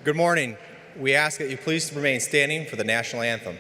Good morning. We ask that you please remain standing for the national anthem.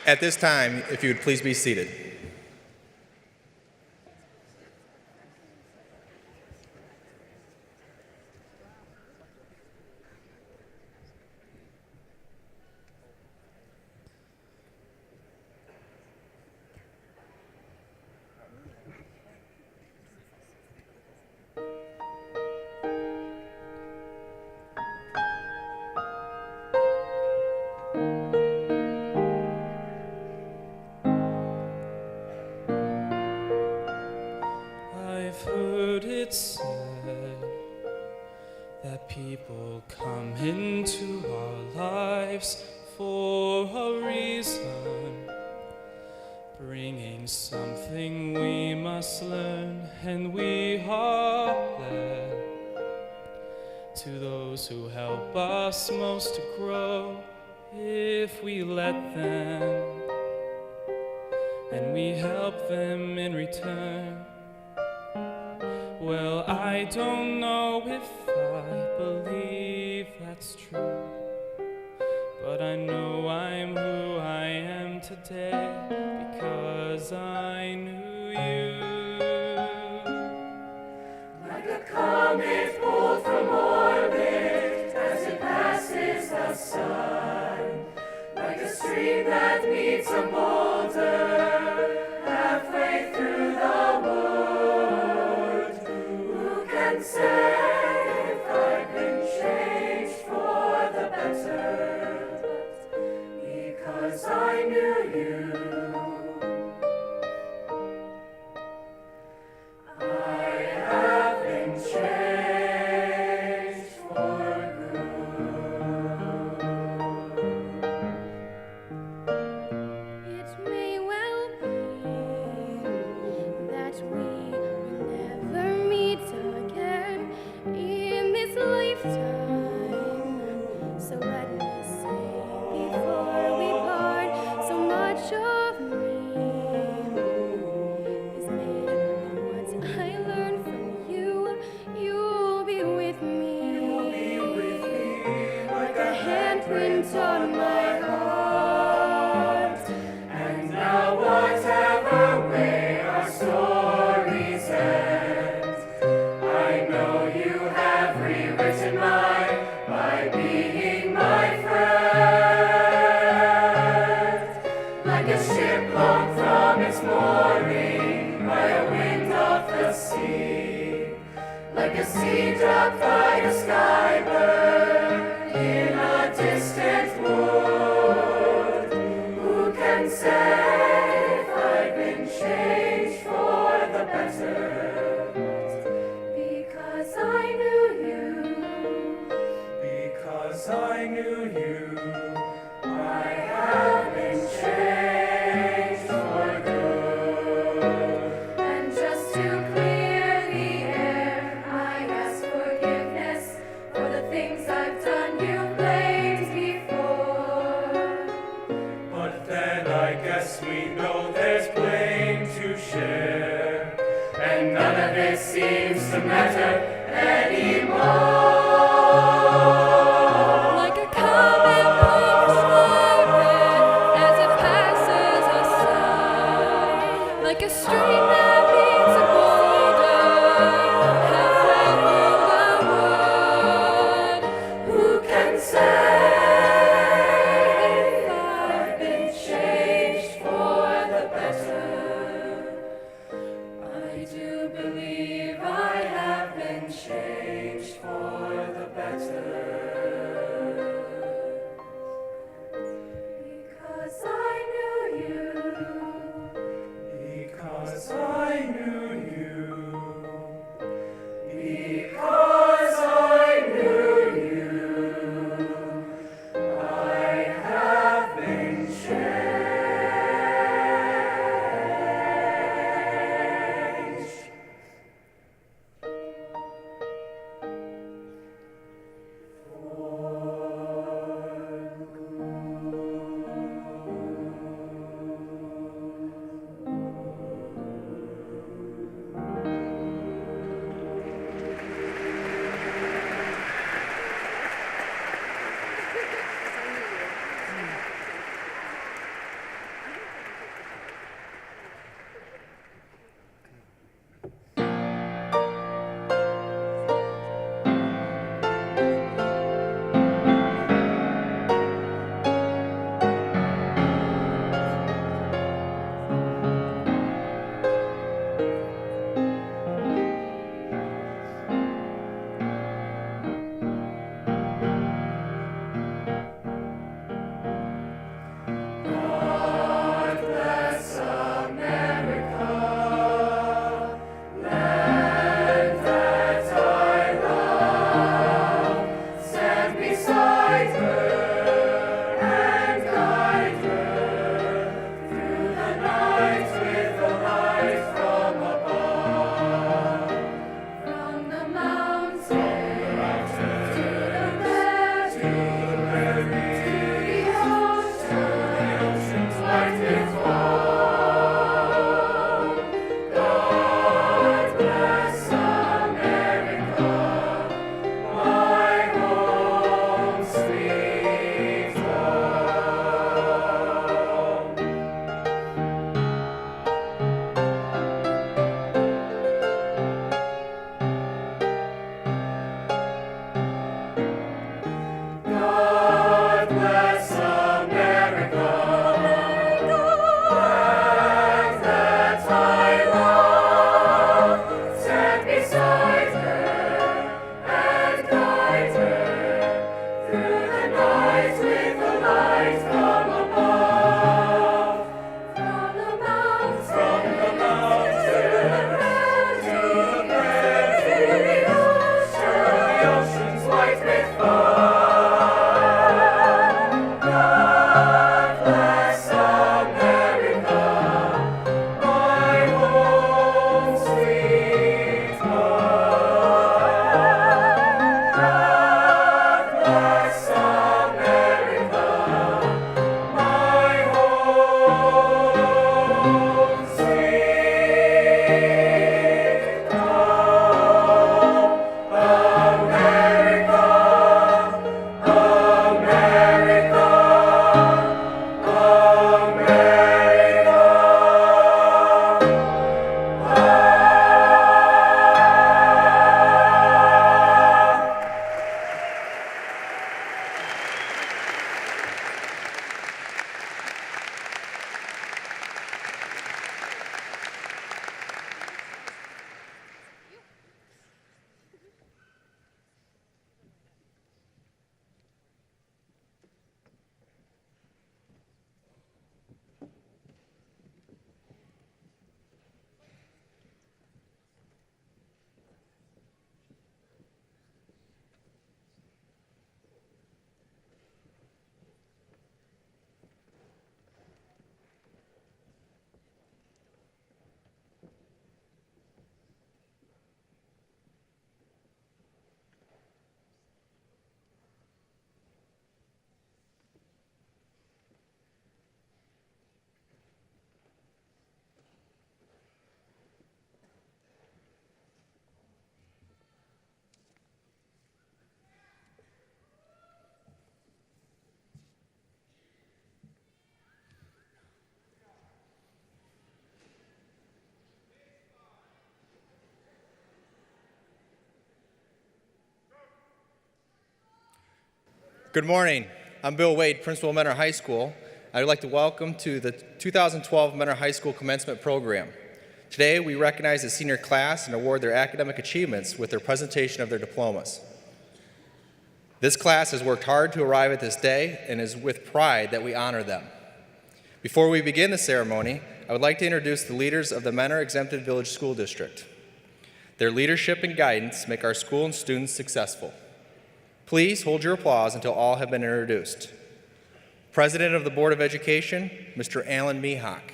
At this time, if you would please be seated. people come into our lives for a reason, bringing something we must learn, and we are led to those who help us most to grow if we let them, and we help them in return. Well, I don't know if I believe that's true, but I know I'm who I am today because I knew you. Like a comet pulled from orbit as it passes the sun, like a stream that meets a boulder halfway through the wood. Who can say if I've been changed for the better? Because I knew you. I have been changed for good. It may well be that we will never meet again in this lifetime. So let me say before we part, so much of me is made of what I learned from you. You'll be with me, like a handprint on my heart. And now whatever way our stories end, I know you have rewritten mine by being my friend. Like a ship blown from its mooring by a wind of the sea, like a seed dropped by a skybird in a distant wood. Who can say if I've been changed for the better? Because I knew you. Because I knew you. I have been changed for good. And just to clear the air, I ask forgiveness for the things I've done you blamed before. But then I guess we know there's blame to share, and none of it seems to matter anymore. Like a comet pulled from orbit as it passes us by, like a stream that meets a boulder halfway through the wood. Who can say if I've been changed for the better? I do believe I have been changed for the better. Because I knew you. Because I knew you. Because I knew you. I have been changed Good morning. I'm Bill Wade, Principal of Mentor High School. I would like to welcome to the 2012 Mentor High School Commencement Program. Today, we recognize the senior class and award their academic achievements with their presentation of their diplomas. This class has worked hard to arrive at this day, and it is with pride that we honor them. Before we begin the ceremony, I would like to introduce the leaders of the Mentor Exempted Village School District. Their leadership and guidance make our school and students successful. Please hold your applause until all have been introduced. President of the Board of Education, Mr. Alan Mihawk.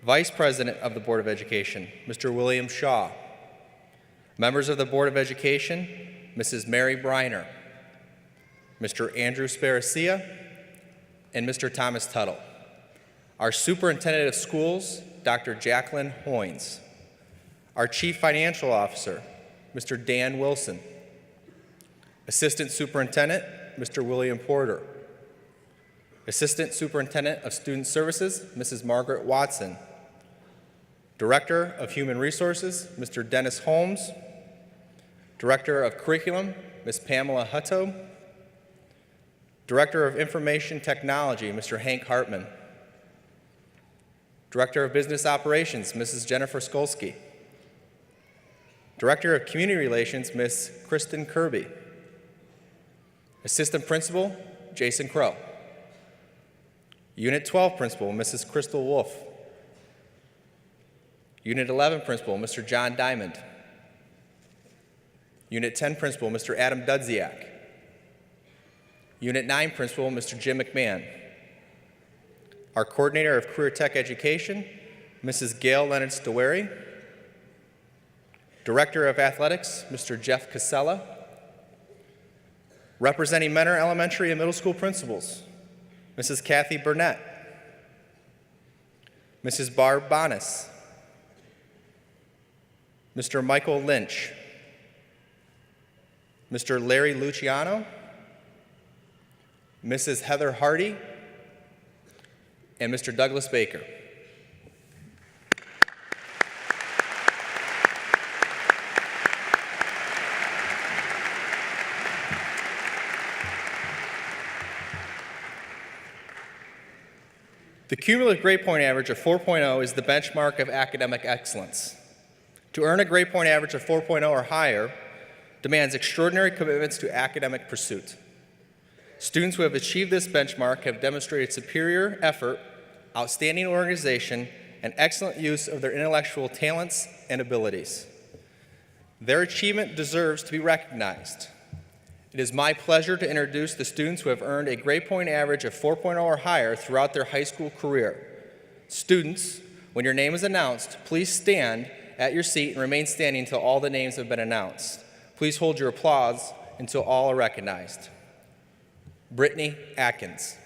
Vice President of the Board of Education, Mr. William Shaw. Members of the Board of Education, Mrs. Mary Briner, Mr. Andrew Sparacia, and Mr. Thomas Tuttle. Our Superintendent of Schools, Dr. Jacqueline Hoynes. Our Chief Financial Officer, Mr. Dan Wilson. Assistant Superintendent, Mr. William Porter. Assistant Superintendent of Student Services, Mrs. Margaret Watson. Director of Human Resources, Mr. Dennis Holmes. Director of Curriculum, Ms. Pamela Hutto. Director of Information Technology, Mr. Hank Hartman. Director of Business Operations, Mrs. Jennifer Skolsky. Director of Community Relations, Ms. Kristen Kirby. Assistant Principal, Jason Crow. Unit 12 Principal, Mrs. Crystal Wolf. Unit 11 Principal, Mr. John Diamond. Unit 10 Principal, Mr. Adam Dudziak. Unit 9 Principal, Mr. Jim McMahon. Our Coordinator of Career Tech Education, Mrs. Gail Leonard-Staweri. Director of Athletics, Mr. Jeff Casella. Representing Mentor Elementary and Middle School Principals, Mrs. Kathy Burnett. Mrs. Barb Bonas. Mr. Michael Lynch. Mr. Larry Luciano, Mrs. Heather Hardy, and Mr. Douglas Baker. The cumulative grade point average of 4.0 is the benchmark of academic excellence. To earn a grade point average of 4.0 or higher demands extraordinary commitments to academic pursuit. Students who have achieved this benchmark have demonstrated superior effort, outstanding organization, and excellent use of their intellectual talents and abilities. Their achievement deserves to be recognized. It is my pleasure to introduce the students who have earned a grade point average of 4.0 or higher throughout their high school career. Students, when your name is announced, please stand at your seat and remain standing until all the names have been announced. Please hold your applause until all are recognized. Brittany Atkins.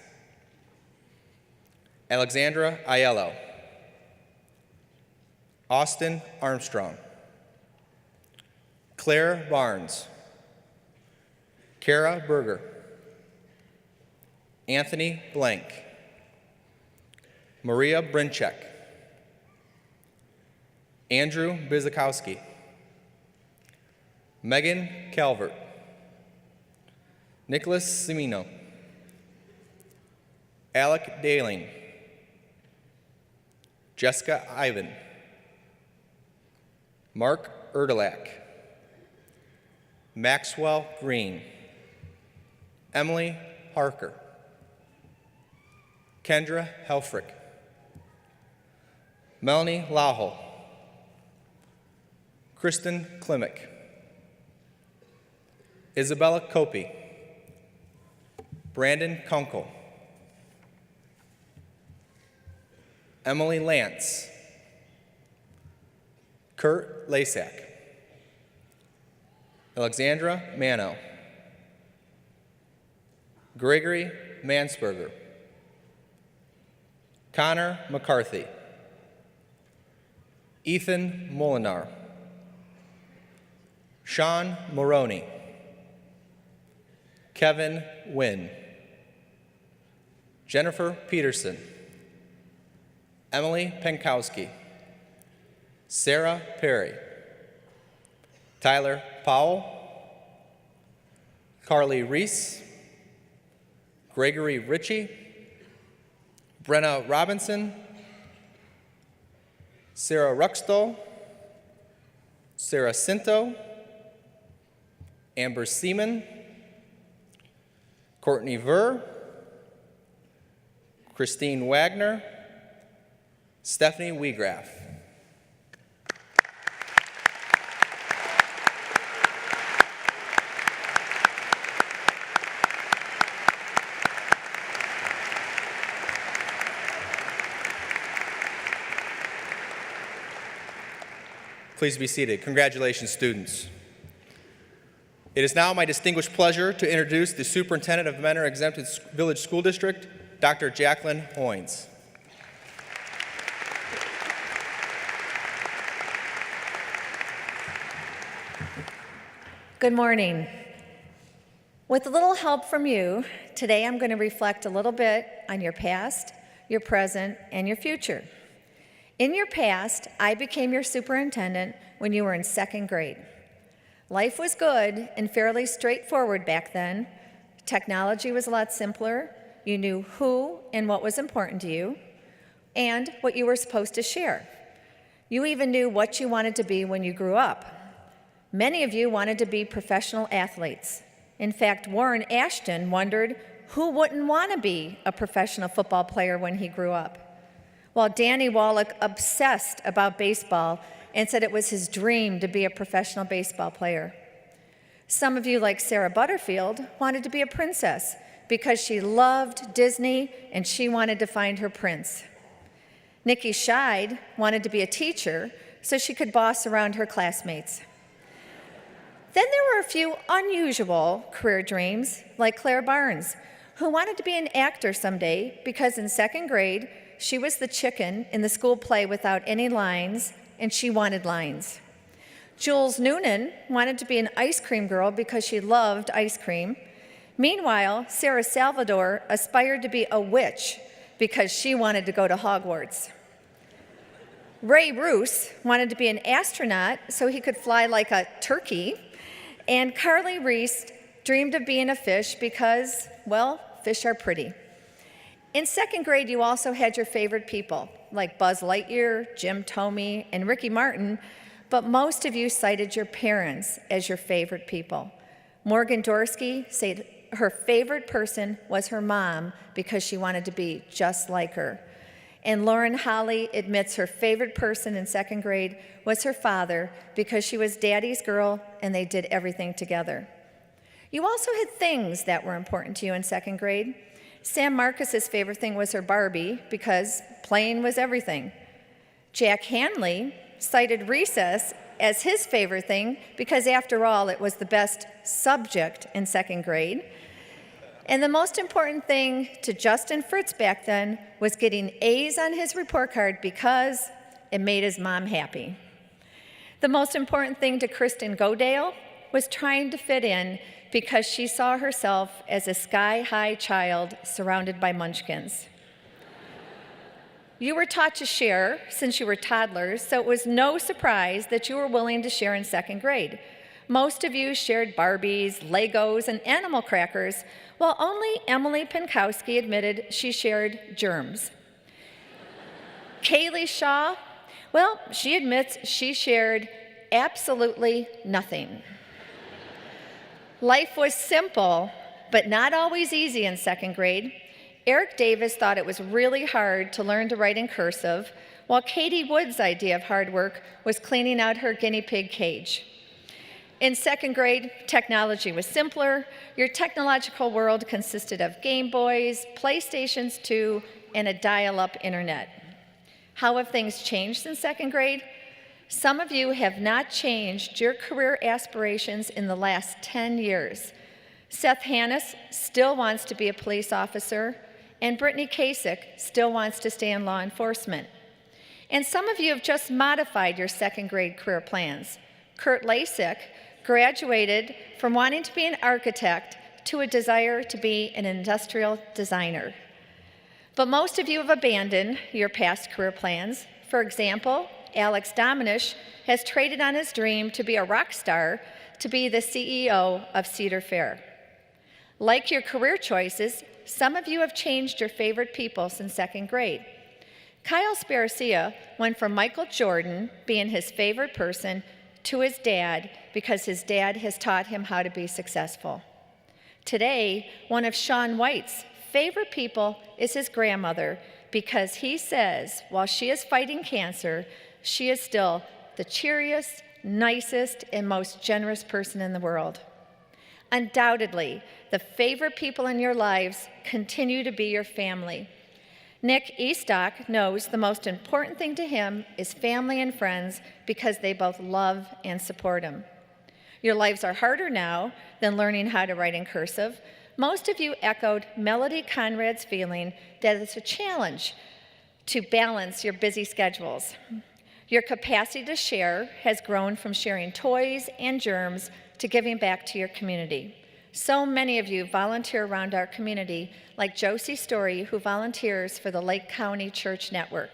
Alexandra Aiello. Austin Armstrong. Claire Barnes. Kara Berger. Anthony Blank. Maria Brinchek. Andrew Bizakowski. Megan Calvert. Nicholas Cimino. Alec Daling. Jessica Ivan. Mark Erdelack. Maxwell Green. Emily Harker. Kendra Helfrich. Melanie Lahol. Kristen Klimick. Isabella Copey. Brandon Kunkel. Emily Lance. Kurt Lasak. Alexandra Mano. Gregory Mansberger. Connor McCarthy. Ethan Molinar. Sean Moroney. Kevin Wynn. Jennifer Peterson. Emily Penkowski. Sarah Perry. Tyler Powell. Carly Reese. Gregory Ritchie, Brenna Robinson, Sarah Ruxtol, Sarah Cinto, Amber Seaman, Courtney Ver, Christine Wagner, Stephanie Wiegraff. Please be seated. Congratulations, students. It is now my distinguished pleasure to introduce the Superintendent of Mentor Exempted Village School District, Dr. Jacqueline Hoynes. Good morning. With a little help from you, today I'm going to reflect a little bit on your past, your present, and your future. In your past, I became your superintendent when you were in second grade. Life was good and fairly straightforward back then. Technology was a lot simpler. You knew who and what was important to you and what you were supposed to share. You even knew what you wanted to be when you grew up. Many of you wanted to be professional athletes. In fact, Warren Ashton wondered who wouldn't want to be a professional football player when he grew up, while Danny Wallach obsessed about baseball and said it was his dream to be a professional baseball player. Some of you, like Sarah Butterfield, wanted to be a princess because she loved Disney and she wanted to find her prince. Nikki Scheid wanted to be a teacher so she could boss around her classmates. Then there were a few unusual career dreams, like Claire Barnes, who wanted to be an actor someday because in second grade, she was the chicken in the school play without any lines, and she wanted lines. Jules Noonan wanted to be an ice cream girl because she loved ice cream. Meanwhile, Sarah Salvador aspired to be a witch because she wanted to go to Hogwarts. Ray Roos wanted to be an astronaut so he could fly like a turkey. And Carly Reese dreamed of being a fish because, well, fish are pretty. In second grade, you also had your favorite people, like Buzz Lightyear, Jim Thome, and Ricky Martin, but most of you cited your parents as your favorite people. Morgan Dorsky said her favorite person was her mom because she wanted to be just like her. And Lauren Holly admits her favorite person in second grade was her father because she was daddy's girl and they did everything together. You also had things that were important to you in second grade. Sam Marcus's favorite thing was her Barbie because playing was everything. Jack Hanley cited recess as his favorite thing because, after all, it was the best subject in second grade. And the most important thing to Justin Fritz back then was getting A's on his report card because it made his mom happy. The most important thing to Kristen Godale was trying to fit in because she saw herself as a sky-high child surrounded by munchkins. You were taught to share since you were toddlers, so it was no surprise that you were willing to share in second grade. Most of you shared Barbies, Legos, and animal crackers, while only Emily Pinkowski admitted she shared germs. Kaylee Shaw, well, she admits she shared absolutely nothing. Life was simple, but not always easy in second grade. Eric Davis thought it was really hard to learn to write in cursive, while Katie Wood's idea of hard work was cleaning out her guinea pig cage. In second grade, technology was simpler. Your technological world consisted of Game Boys, PlayStations 2, and a dial-up internet. How have things changed in second grade? Some of you have not changed your career aspirations in the last 10 years. Seth Hannes still wants to be a police officer, and Brittany Kasich still wants to stay in law enforcement. And some of you have just modified your second grade career plans. Kurt Lasik graduated from wanting to be an architect to a desire to be an industrial designer. But most of you have abandoned your past career plans. For example, Alex Dominish has traded on his dream to be a rock star to be the CEO of Cedar Fair. Like your career choices, some of you have changed your favorite people since second grade. Kyle Sparacia went from Michael Jordan being his favorite person to his dad because his dad has taught him how to be successful. Today, one of Shaun White's favorite people is his grandmother because he says while she is fighting cancer, she is still the cheeriest, nicest, and most generous person in the world. Undoubtedly, the favorite people in your lives continue to be your family. Nick Eastock knows the most important thing to him is family and friends because they both love and support him. Your lives are harder now than learning how to write in cursive. Most of you echoed Melody Conrad's feeling that it's a challenge to balance your busy schedules. Your capacity to share has grown from sharing toys and germs to giving back to your community. So many of you volunteer around our community, like Josie Story, who volunteers for the Lake County Church Network.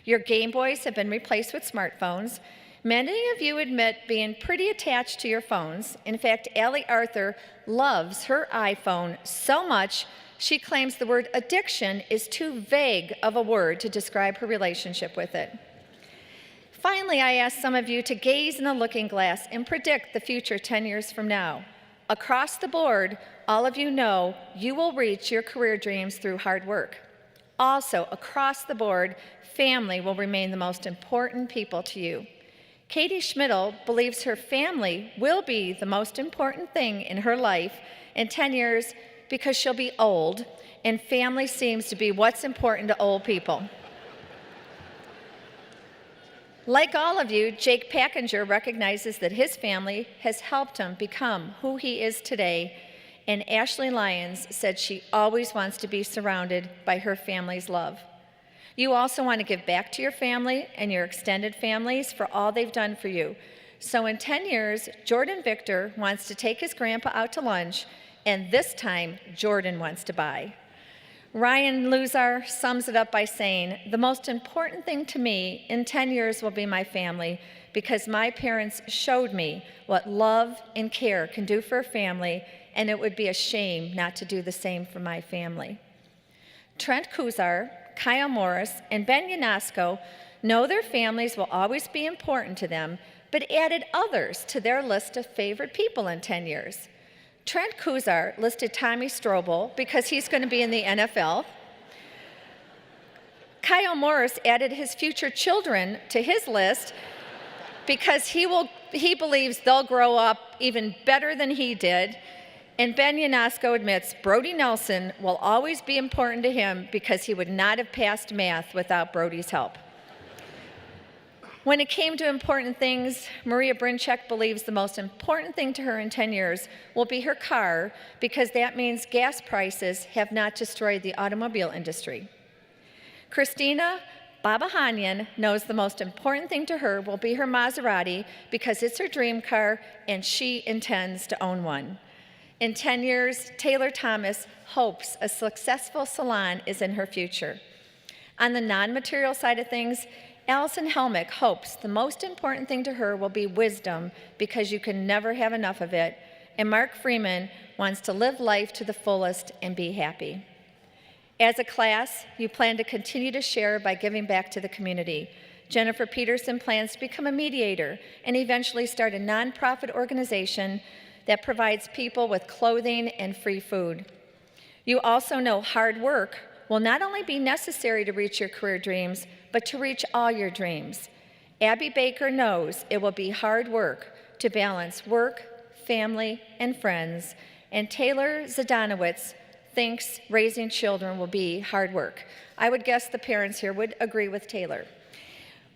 Your Game Boys have been replaced with smartphones. Many of you admit being pretty attached to your phones. In fact, Allie Arthur loves her iPhone so much, she claims the word addiction is too vague of a word to describe her relationship with it. Finally, I ask some of you to gaze in the looking glass and predict the future 10 years from now. Across the board, all of you know you will reach your career dreams through hard work. Also, across the board, family will remain the most important people to you. Katie Schmidl believes her family will be the most important thing in her life in 10 years because she'll be old, and family seems to be what's important to old people. Like all of you, Jake Packinger recognizes that his family has helped him become who he is today, and Ashley Lyons said she always wants to be surrounded by her family's love. You also want to give back to your family and your extended families for all they've done for you. So in 10 years, Jordan Victor wants to take his grandpa out to lunch, and this time, Jordan wants to buy. Ryan Luzar sums it up by saying, "The most important thing to me in 10 years will be my family because my parents showed me what love and care can do for a family, and it would be a shame not to do the same for my family." Trent Kuzar, Kyle Morris, and Ben Yanasco know their families will always be important to them, but added others to their list of favorite people in 10 years. Trent Kuzar listed Tommy Strobel because he's going to be in the NFL. Kyle Morris added his future children to his list because he believes they'll grow up even better than he did. And Ben Yanasco admits Brody Nelson will always be important to him because he would not have passed math without Brody's help. When it came to important things, Maria Brinchek believes the most important thing to her in 10 years will be her car because that means gas prices have not destroyed the automobile industry. Christina Babahanyan knows the most important thing to her will be her Maserati because it's her dream car and she intends to own one. In 10 years, Taylor Thomas hopes a successful salon is in her future. On the non-material side of things, Allison Helmick hopes the most important thing to her will be wisdom because you can never have enough of it. And Mark Freeman wants to live life to the fullest and be happy. As a class, you plan to continue to share by giving back to the community. Jennifer Peterson plans to become a mediator and eventually start a nonprofit organization that provides people with clothing and free food. You also know hard work will not only be necessary to reach your career dreams, but to reach all your dreams. Abby Baker knows it will be hard work to balance work, family, and friends, and Taylor Zadanowitz thinks raising children will be hard work. I would guess the parents here would agree with Taylor.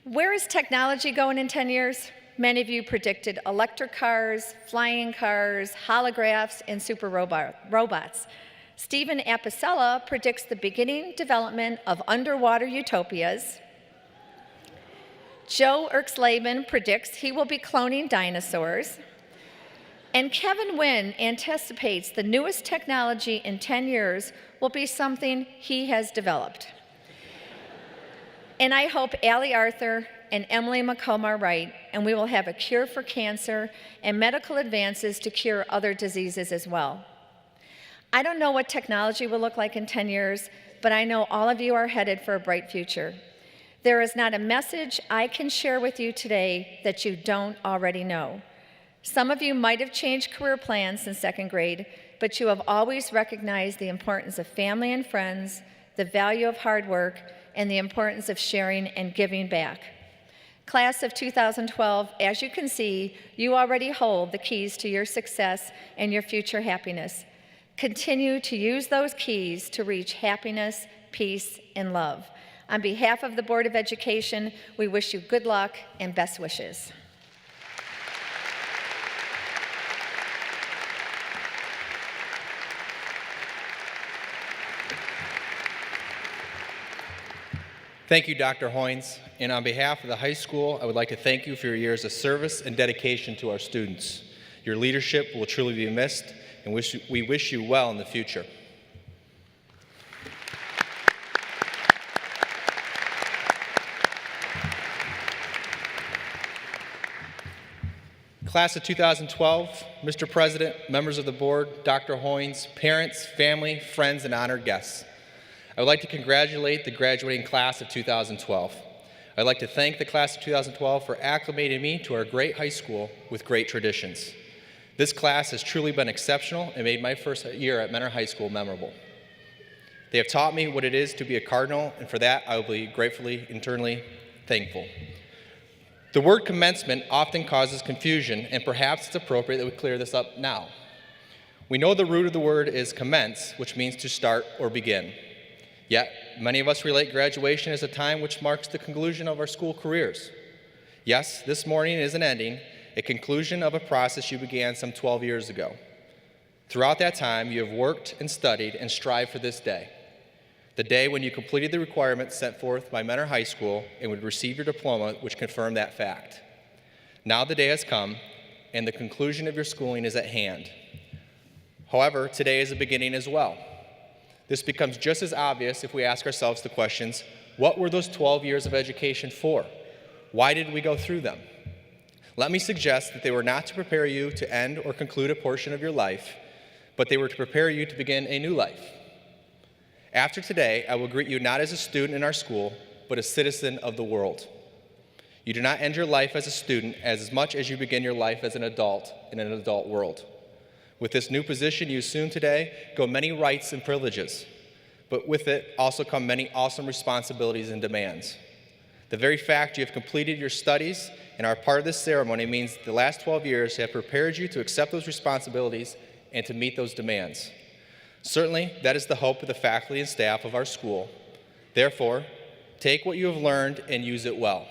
Where is technology going in 10 years? Many of you predicted electric cars, flying cars, holographs, and super robots. Stephen Apicella predicts the beginning development of underwater utopias. Joe Erxleben predicts he will be cloning dinosaurs. And Kevin Wynn anticipates the newest technology in 10 years will be something he has developed. And I hope Allie Arthur and Emily McComb are right, and we will have a cure for cancer and medical advances to cure other diseases as well. I don't know what technology will look like in 10 years, but I know all of you are headed for a bright future. There is not a message I can share with you today that you don't already know. Some of you might have changed career plans since second grade, but you have always recognized the importance of family and friends, the value of hard work, and the importance of sharing and giving back. Class of 2012, as you can see, you already hold the keys to your success and your future happiness. Continue to use those keys to reach happiness, peace, and love. On behalf of the Board of Education, we wish you good luck and best wishes. Thank you, Dr. Hoynes. And on behalf of the high school, I would like to thank you for your years of service and dedication to our students. Your leadership will truly be missed, and we wish you well in the future. Class of 2012, Mr. President, members of the board, Dr. Hoynes, parents, family, friends, and honored guests. I would like to congratulate the graduating class of 2012. I'd like to thank the class of 2012 for acclimating me to our great high school with great traditions. This class has truly been exceptional and made my first year at Mentor High School memorable. They have taught me what it is to be a Cardinal, and for that I will be gratefully, eternally thankful. The word commencement often causes confusion, and perhaps it's appropriate that we clear this up now. We know the root of the word is commence, which means to start or begin. Yet, many of us relate graduation as a time which marks the conclusion of our school careers. Yes, this morning is an ending, a conclusion of a process you began some 12 years ago. Throughout that time, you have worked and studied and strived for this day, the day when you completed the requirements set forth by Mentor High School and would receive your diploma, which confirmed that fact. Now the day has come, and the conclusion of your schooling is at hand. However, today is a beginning as well. This becomes just as obvious if we ask ourselves the questions, what were those 12 years of education for? Why did we go through them? Let me suggest that they were not to prepare you to end or conclude a portion of your life, but they were to prepare you to begin a new life. After today, I will greet you not as a student in our school, but a citizen of the world. You do not end your life as a student as much as you begin your life as an adult in an adult world. With this new position you assume today go many rights and privileges, but with it also come many awesome responsibilities and demands. The very fact you have completed your studies and are part of this ceremony means the last 12 years have prepared you to accept those responsibilities and to meet those demands. Certainly, that is the hope of the faculty and staff of our school. Therefore, take what you have learned and use it well.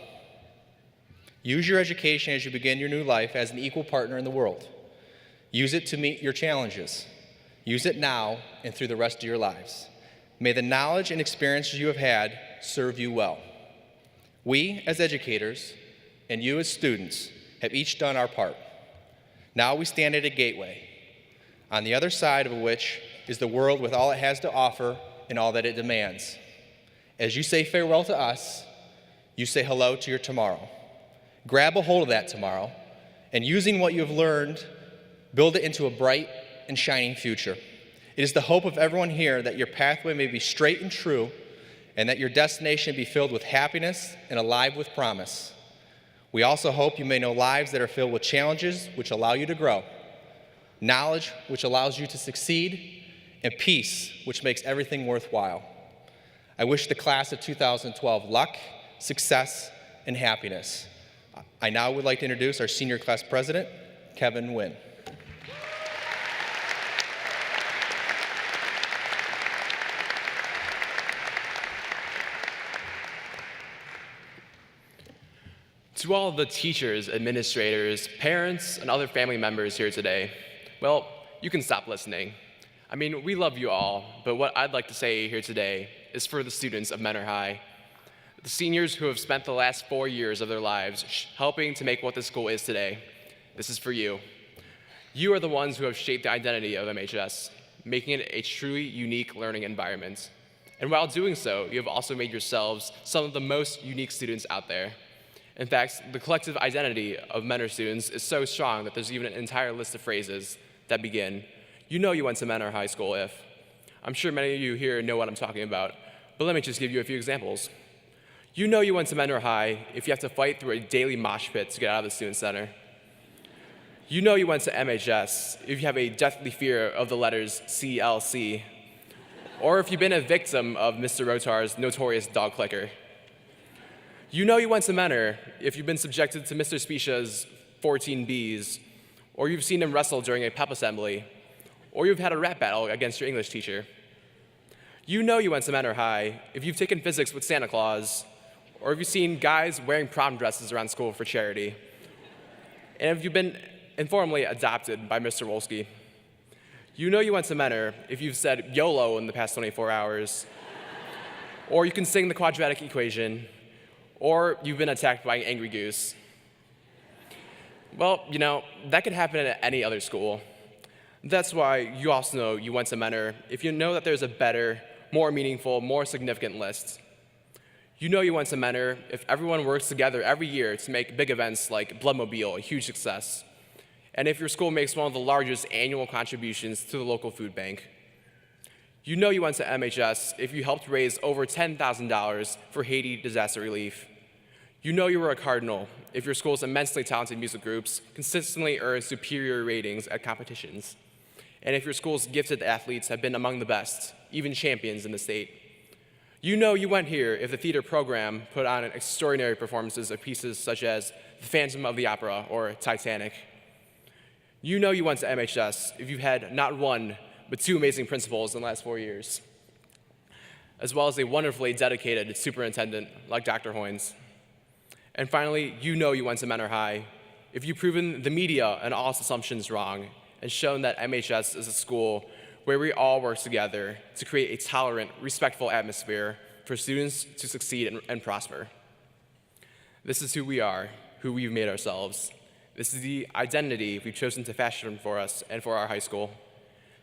Use your education as you begin your new life as an equal partner in the world. Use it to meet your challenges. Use it now and through the rest of your lives. May the knowledge and experiences you have had serve you well. We, as educators, and you as students, have each done our part. Now we stand at a gateway, on the other side of which is the world with all it has to offer and all that it demands. As you say farewell to us, you say hello to your tomorrow. Grab a hold of that tomorrow, and using what you have learned, build it into a bright and shining future. It is the hope of everyone here that your pathway may be straight and true, and that your destination be filled with happiness and alive with promise. We also hope you may know lives that are filled with challenges which allow you to grow, knowledge which allows you to succeed, and peace which makes everything worthwhile. I wish the class of 2012 luck, success, and happiness. I now would like to introduce our senior class president, Kevin Wynn. To all the teachers, administrators, parents, and other family members here today, well, you can stop listening. I mean, we love you all, but what I'd like to say here today is for the students of Mentor High, the seniors who have spent the last 4 years of their lives helping to make what this school is today. This is for you. You are the ones who have shaped the identity of MHS, making it a truly unique learning environment. And while doing so, you have also made yourselves some of the most unique students out there. In fact, the collective identity of Mentor students is so strong that there's even an entire list of phrases that begin, You know you went to Menor High School if. I'm sure many of you here know what I'm talking about, but let me just give you a few examples. You know you went to Menor High if you have to fight through a daily mosh pit to get out of the Student Center. You know you went to MHS if you have a deathly fear of the letters CLC, or if you've been a victim of Mr. Rotar's notorious dog clicker. You know you went to Menor if you've been subjected to Mr. Specia's 14 Bs, or you've seen him wrestle during a pep assembly, or you've had a rap battle against your English teacher. You know you went to Menor High if you've taken physics with Santa Claus, or if you've seen guys wearing prom dresses around school for charity, and if you've been informally adopted by Mr. Wolski. You know you went to Menor if you've said YOLO in the past 24 hours, or you can sing the quadratic equation, or you've been attacked by an angry goose. Well, you know, that could happen at any other school. That's why you also know you went to Menor if you know that there's a better, more meaningful, more significant list. You know you went to Menor if everyone works together every year to make big events like Bloodmobile a huge success, and if your school makes one of the largest annual contributions to the local food bank. You know you went to MHS if you helped raise over $10,000 for Haiti disaster relief. You know you were a Cardinal if your school's immensely talented music groups consistently earn superior ratings at competitions, and if your school's gifted athletes have been among the best, even champions in the state. You know you went here if the theater program put on extraordinary performances of pieces such as The Phantom of the Opera or Titanic. You know you went to MHS if you've had not one, but two amazing principals in the last 4 years, as well as a wonderfully dedicated superintendent like Dr. Hoynes. And finally, you know you went to Menor High if you've proven the media and all its assumptions wrong and shown that MHS is a school where we all work together to create a tolerant, respectful atmosphere for students to succeed and prosper. This is who we are, who we've made ourselves. This is the identity we've chosen to fashion for us and for our high school.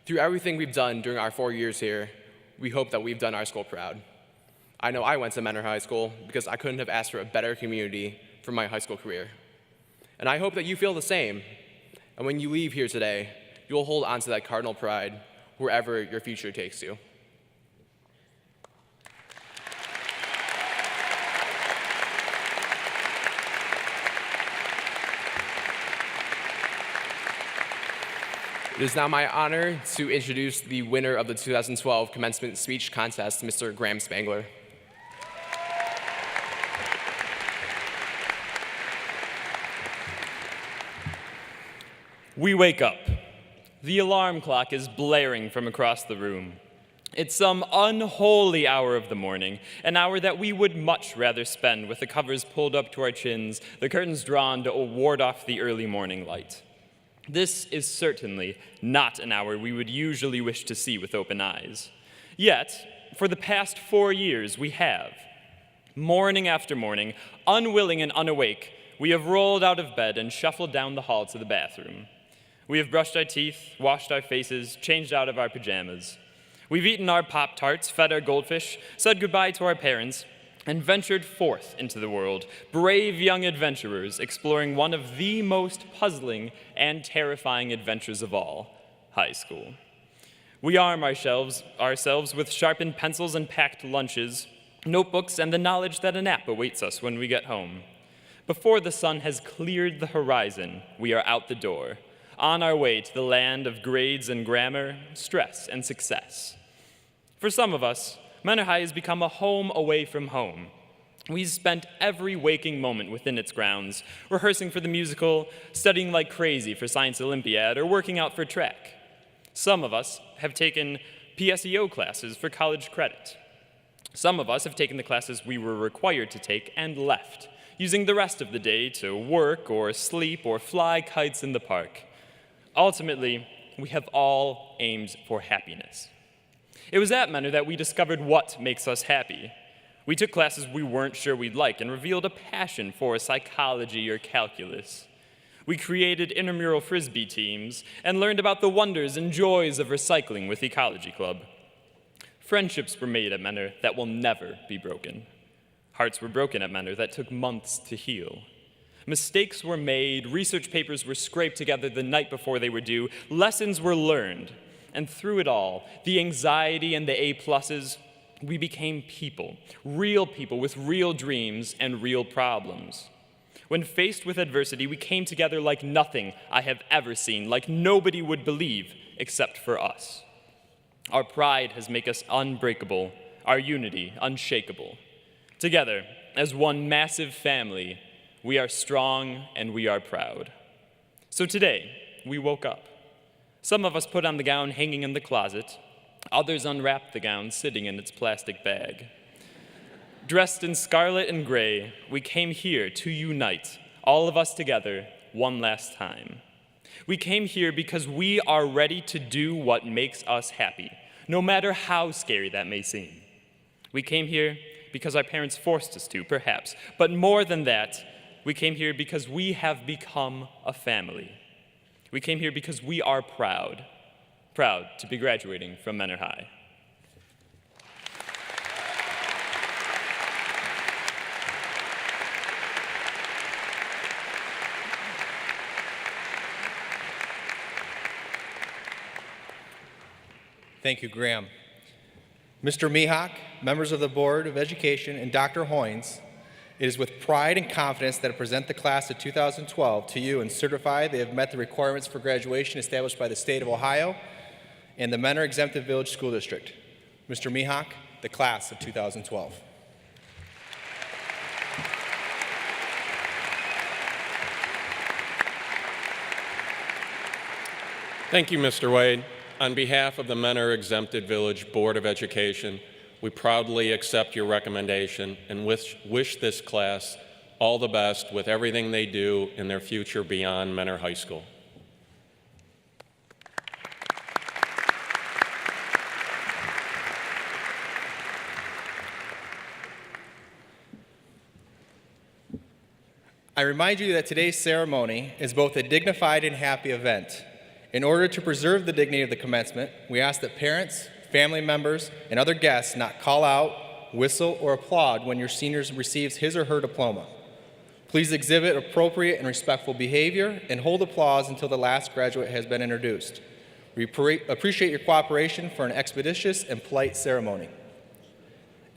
Through everything we've done during our 4 years here, we hope that we've done our school proud. I know I went to Menor High School because I couldn't have asked for a better community for my high school career. And I hope that you feel the same. And when you leave here today, you'll hold on to that cardinal pride wherever your future takes you. It is now my honor to introduce the winner of the 2012 commencement speech contest, Mr. Graham Spangler. We wake up. The alarm clock is blaring from across the room. It's some unholy hour of the morning, an hour that we would much rather spend with the covers pulled up to our chins, the curtains drawn to ward off the early morning light. This is certainly not an hour we would usually wish to see with open eyes. Yet, for the past 4 years, we have. Morning after morning, unwilling and unawake, we have rolled out of bed and shuffled down the hall to the bathroom. We have brushed our teeth, washed our faces, changed out of our pajamas. We've eaten our Pop-Tarts, fed our goldfish, said goodbye to our parents, and ventured forth into the world, brave young adventurers exploring one of the most puzzling and terrifying adventures of all, high school. We arm ourselves with sharpened pencils and packed lunches, notebooks, and the knowledge that a nap awaits us when we get home. Before the sun has cleared the horizon, we are out the door, on our way to the land of grades and grammar, stress and success. For some of us, Menor High has become a home away from home. We've spent every waking moment within its grounds, rehearsing for the musical, studying like crazy for Science Olympiad, or working out for track. Some of us have taken PSEO classes for college credit. Some of us have taken the classes we were required to take and left, using the rest of the day to work or sleep or fly kites in the park. Ultimately, we have all aimed for happiness. It was at Menor that we discovered what makes us happy. We took classes we weren't sure we'd like and revealed a passion for psychology or calculus. We created intramural frisbee teams and learned about the wonders and joys of recycling with Ecology Club. Friendships were made at Menor that will never be broken. Hearts were broken at Menor that took months to heal. Mistakes were made, research papers were scraped together the night before they were due, lessons were learned. And through it all, the anxiety and the A+, we became people, real people with real dreams and real problems. When faced with adversity, we came together like nothing I have ever seen, like nobody would believe except for us. Our pride has made us unbreakable, our unity unshakable. Together, as one massive family, we are strong and we are proud. So today, we woke up. Some of us put on the gown hanging in the closet. Others unwrapped the gown sitting in its plastic bag. Dressed in scarlet and gray, we came here to unite, all of us together, one last time. We came here because we are ready to do what makes us happy, no matter how scary that may seem. We came here because our parents forced us to, perhaps, but more than that, we came here because we have become a family. We came here because we are proud to be graduating from Menor High. Thank you, Graham. Mr. Mihawk, members of the Board of Education, and Dr. Hoynes, it is with pride and confidence that I present the class of 2012 to you and certify they have met the requirements for graduation established by the state of Ohio and the Menor Exempted Village School District. Mr. Mihawk, the class of 2012. Thank you, Mr. Wade. On behalf of the Menor Exempted Village Board of Education, we proudly accept your recommendation and wish this class all the best with everything they do in their future beyond Menor High School. I remind you that today's ceremony is both a dignified and happy event. In order to preserve the dignity of the commencement, we ask that parents, family members, and other guests not call out, whistle, or applaud when your senior receives his or her diploma. Please exhibit appropriate and respectful behavior and hold applause until the last graduate has been introduced. We appreciate your cooperation for an expeditious and polite ceremony.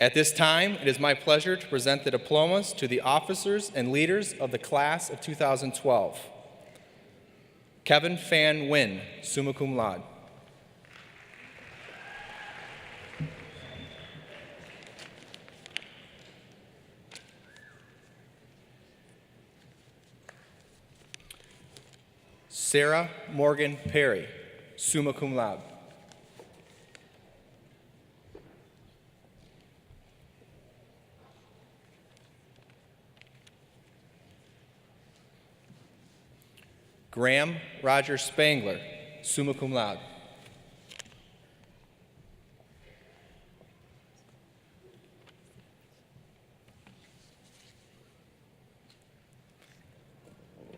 At this time, it is my pleasure to present the diplomas to the officers and leaders of the class of 2012. Kevin Fan Nguyen, summa cum laude. Sarah Morgan Perry, summa cum laude. Graham Roger Spangler, summa cum laude.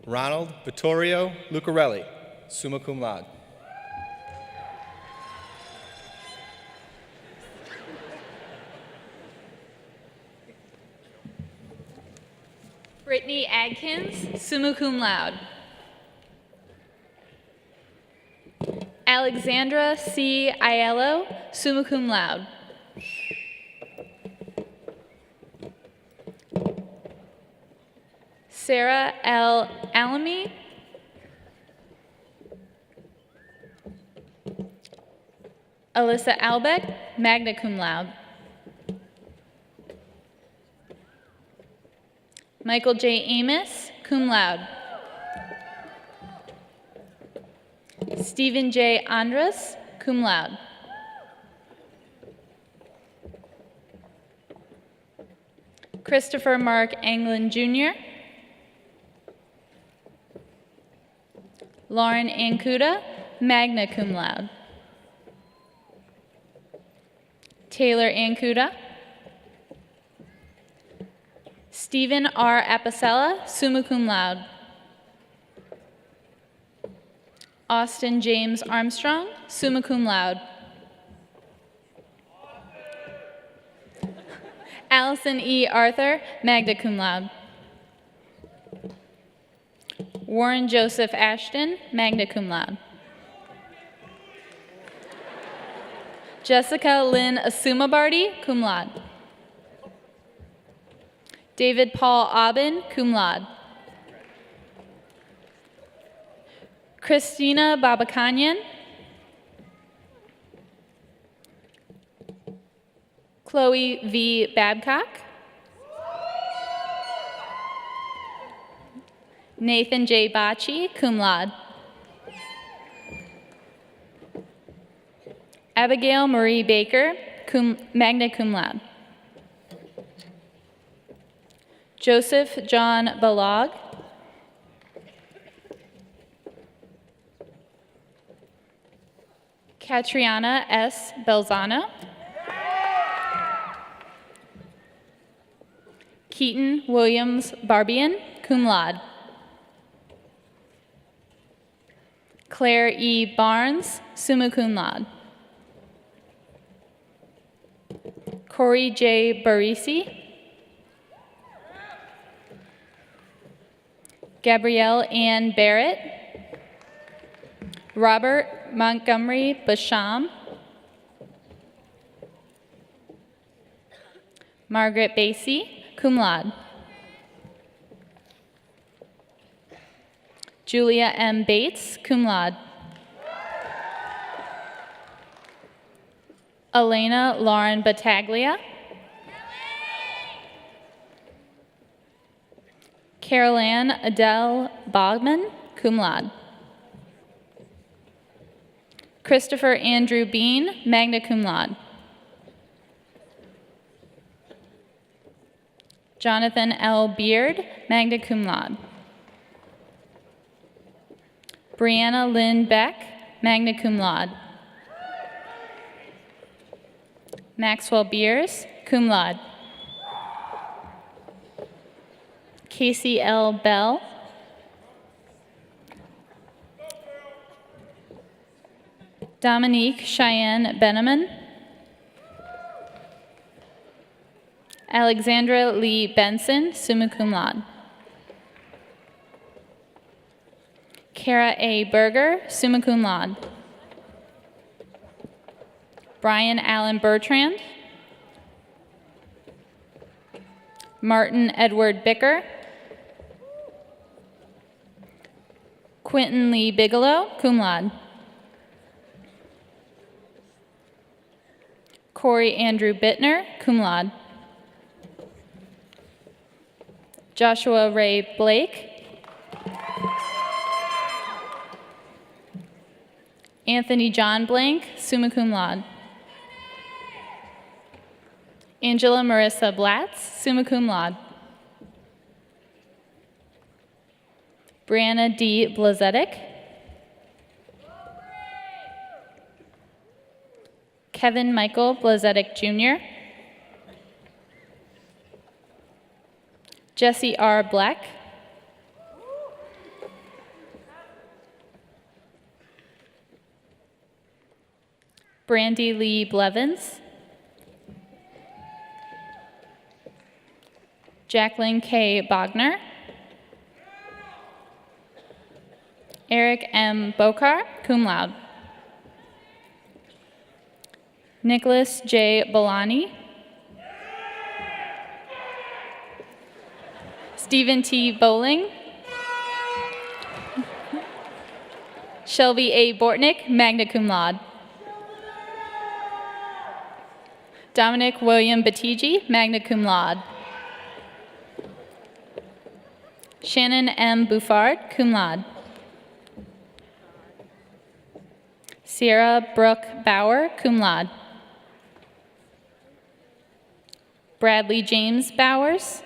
Ronald Vittorio Lucarelli, summa cum laude. Brittany Adkins, summa cum laude. Alexandra C. Aiello, summa cum laude. Sarah L. Alamy. Alyssa Albeck, magna cum laude. Michael J. Amos, cum laude. Stephen J. Andrus, cum laude. Christopher Mark Anglin, Jr. Lauren Ancuda, magna cum laude. Taylor Ancuda. Stephen R. Apicella, summa cum laude. Austin James Armstrong, summa cum laude. Allison E. Arthur, magna cum laude. Warren Joseph Ashton, magna cum laude. Jessica Lynn Asumabardi, cum laude. David Paul Aubin, cum laude. Christina Babakanyan. Chloe V. Babcock. Nathan J. Bocci, cum laude. Abigail Marie Baker, magna cum laude. Joseph John Balog. Catriana S. Belzano. Keaton Williams Barbian, cum laude. Claire E. Barnes, summa cum laude. Corey J. Barisi. Gabrielle Ann Barrett. Robert Montgomery Basham. Margaret Basie, cum laude. Julia M. Bates, cum laude. Elena Lauren Battaglia. Carol-Ann Adele Bogman, cum laude. Christopher Andrew Bean, magna cum laude. Jonathan L. Beard, magna cum laude. Brianna Lynn Beck, magna cum laude. Maxwell Beers, cum laude. Casey L. Bell. Dominique Cheyenne Beneman. Alexandra Lee Benson, summa cum laude. Kara A. Berger, summa cum laude. Brian Allen Bertrand. Martin Edward Bicker. Quentin Lee Bigelow, cum laude. Corey Andrew Bittner, cum laude. Joshua Ray Blake. Anthony John Blank, summa cum laude. Angela Marissa Blatz, summa cum laude. Brianna D. Blazetic. Kevin Michael Blazetic Jr. Jesse R. Black. Brandy Lee Blevins. Jacqueline K. Bogner. Eric M. Bokar, cum laude. Nicholas J. Bolani. Stephen T. Bowling. Shelby A. Bortnick, magna cum laude. Dominic William Batigi, magna cum laude. Shannon M. Buffard, cum laude. Sierra Brooke Bauer, cum laude. Bradley James Bowers.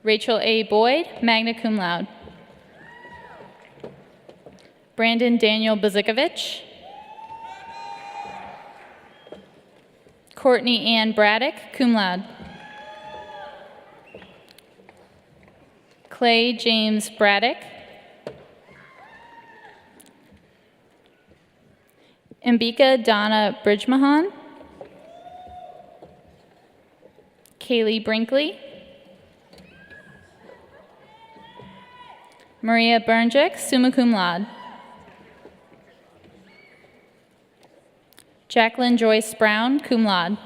Rachel A. Boyd, magna cum laude. Brandon Daniel Bezikovich. Courtney Ann Braddock, cum laude. Clay James Braddock. Ambika Donna Bridgemahan. Kaylee Brinkley. Maria Burnjick, summa cum laude. Jacqueline Joyce Brown, cum laude.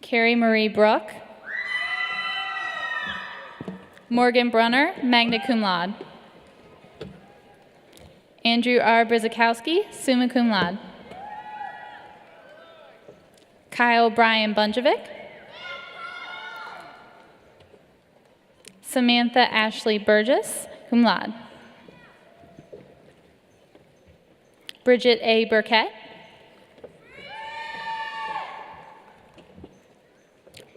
Carrie Marie Brook. Morgan Brunner, magna cum laude. Andrew R. Brzezikowski, summa cum laude. Kyle Brian Bunjevic. Samantha Ashley Burgess, cum laude. Bridget A. Burkett.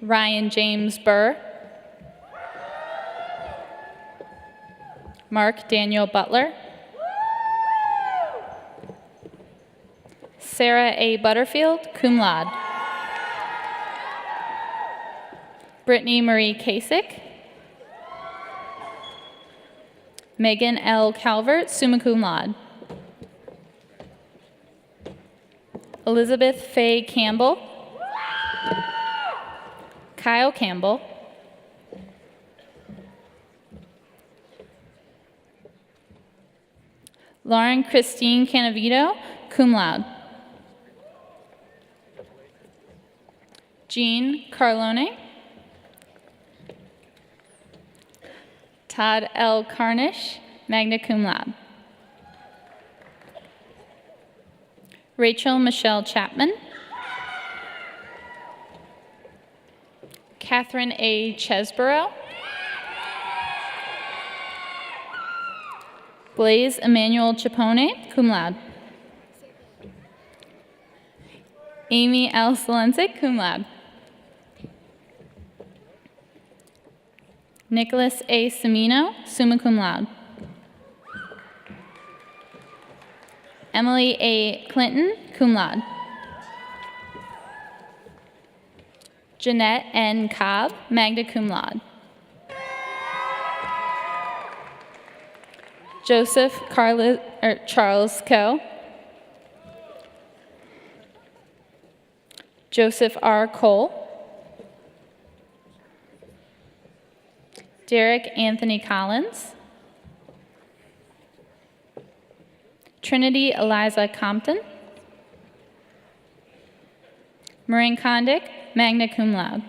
Ryan James Burr. Mark Daniel Butler. Sarah A. Butterfield, cum laude. Brittany Marie Kasich. Megan L. Calvert, summa cum laude. Elizabeth Faye Campbell. Kyle Campbell. Lauren Christine Canavito, cum laude. Jean Carlone. Todd L. Carnish, magna cum laude. Rachel Michelle Chapman. Catherine A. Chesborough. Blaze Emmanuel Chapone, cum laude. Amy L. Selensik, cum laude. Nicholas A. Semino, summa cum laude. Emily A. Clinton, cum laude. Jeanette N. Cobb, magna cum laude. Joseph Charles Coe. Joseph R. Cole. Derek Anthony Collins. Trinity Eliza Compton. Maureen Kondick, magna cum laude.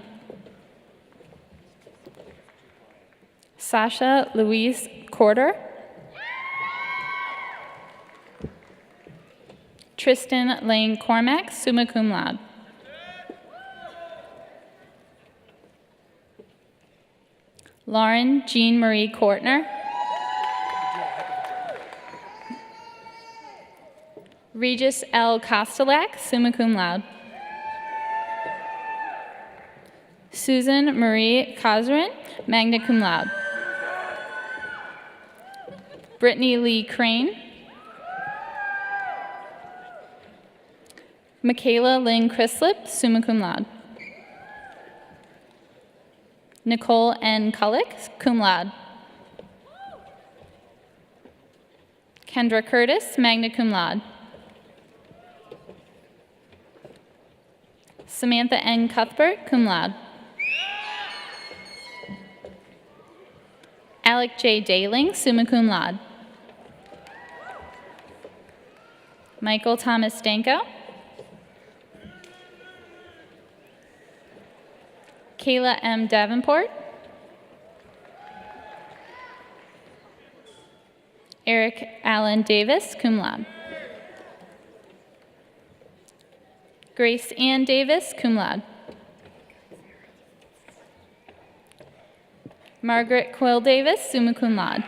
Sasha Louise Corder. Tristan Lane Cormack, summa cum laude. Lauren Jean Marie Kortner. Regis L. Kostelak, summa cum laude. Susan Marie Kazrin, magna cum laude. Brittany Lee Crane. Michaela Lynn Chrislip, summa cum laude. Nicole N. Cullick, cum laude. Kendra Curtis, magna cum laude. Samantha N. Cuthbert, cum laude. Alec J. Daling, summa cum laude. Michael Thomas Danko. Kayla M. Davenport. Eric Allen Davis, cum laude. Grace Ann Davis, cum laude. Margaret Quill Davis, summa cum laude.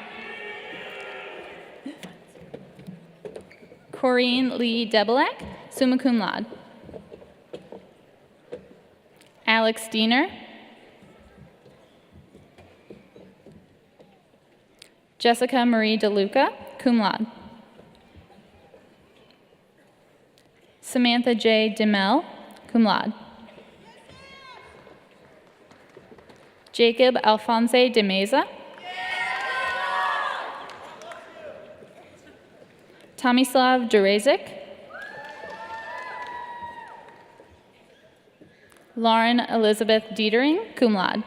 Corrine Lee Debelak, summa cum laude. Alex Diener. Jessica Marie DeLuca, cum laude. Samantha J. DeMel, cum laude. Jacob Alphonse de Meza. Tomislav Durezic. Lauren Elizabeth Dietering, cum laude.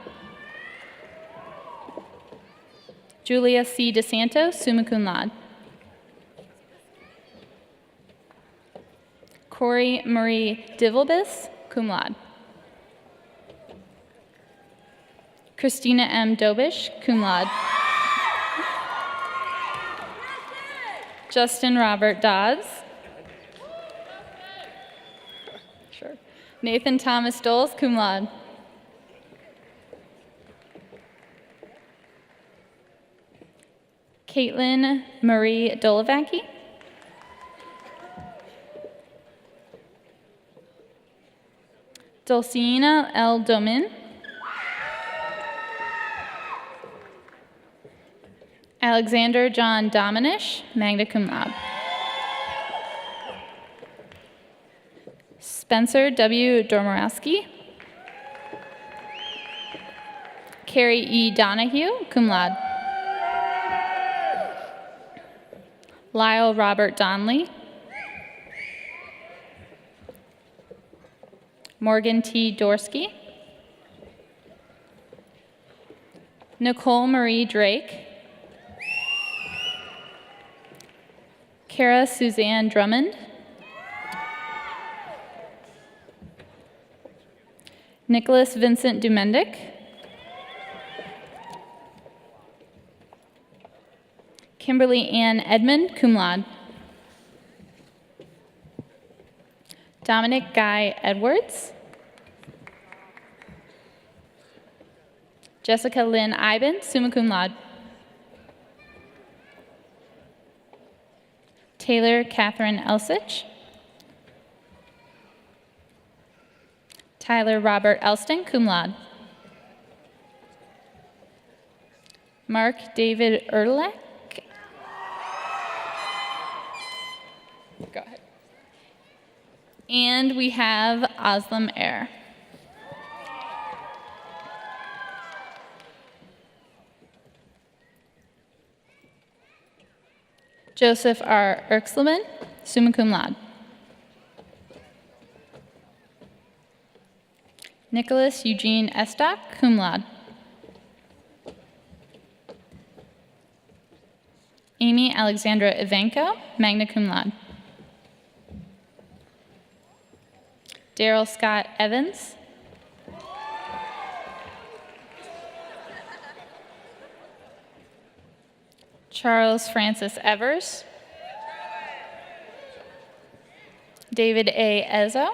Julia C. DeSanto, summa cum laude. Corey Marie Divelbis, cum laude. Christina M. Dobish, cum laude. Justin Robert Dodds. Sure. Nathan Thomas Doles, cum laude. Caitlin Marie Dolovacki. Dulcina L. Domin. Alexander John Dominish, magna cum laude. Spencer W. Domorowski. Carrie E. Donahue, cum laude. Lyle Robert Donley. Morgan T. Dorsky. Nicole Marie Drake. Kara Suzanne Drummond. Nicholas Vincent Dumendic. Kimberly Ann Edmond, cum laude. Dominic Guy Edwards. Jessica Lynn Iben, summa cum laude. Taylor Catherine Elsich. Tyler Robert Elston, cum laude. Mark David Erlek. Go ahead. And we have Aslam Air. Joseph R. Erksleman, summa cum laude. Nicholas Eugene Estock, cum laude. Amy Alexandra Ivanko, magna cum laude. Daryl Scott Evans. Charles Francis Evers. David A. Ezzo.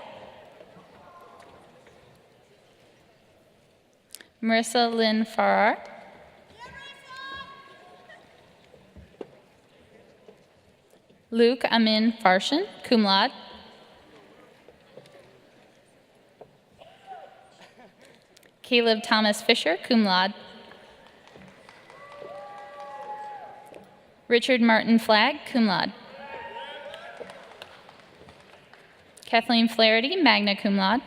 Marissa Lynn Farrar. Luke Amin Farshin, cum laude. Caleb Thomas Fisher, cum laude. Richard Martin Flagg, cum laude. Kathleen Flaherty, magna cum laude.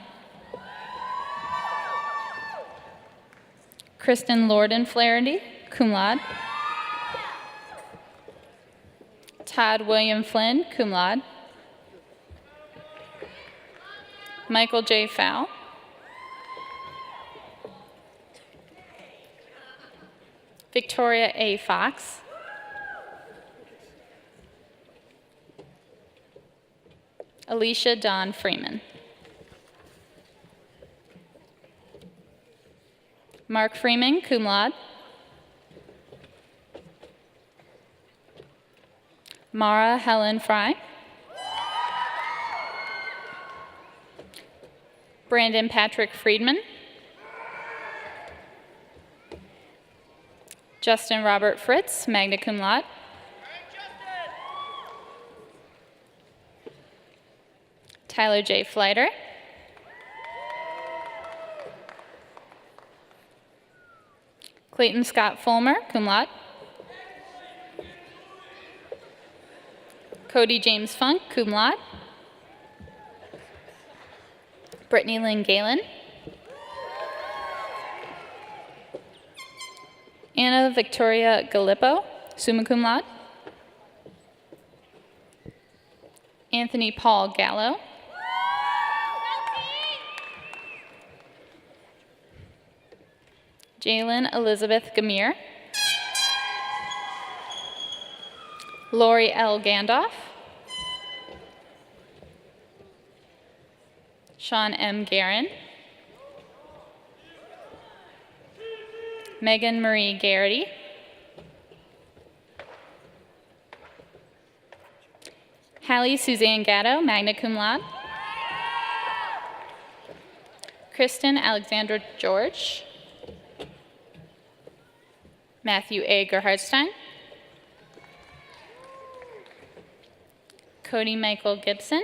Kristen Lorden Flaherty, cum laude. Todd William Flynn, cum laude. Michael J. Fowl. Victoria A. Fox. Alicia Dawn Freeman. Mark Freeman, cum laude. Mara Helen Fry. Brandon Patrick Friedman. Justin Robert Fritz, magna cum laude. Tyler J. Fleiter. Clayton Scott Fulmer, cum laude. Cody James Funk, cum laude. Brittany Lynn Galen. Anna Victoria Galippo, summa cum laude. Anthony Paul Gallo. Jalen Elizabeth Gamir. Lori L. Gandolf. Sean M. Guerin, Megan Marie Garrity, Hallie Suzanne Gatto, magna cum laude, Kristen Alexandra George, Matthew A. Gerhardstein, Cody Michael Gibson,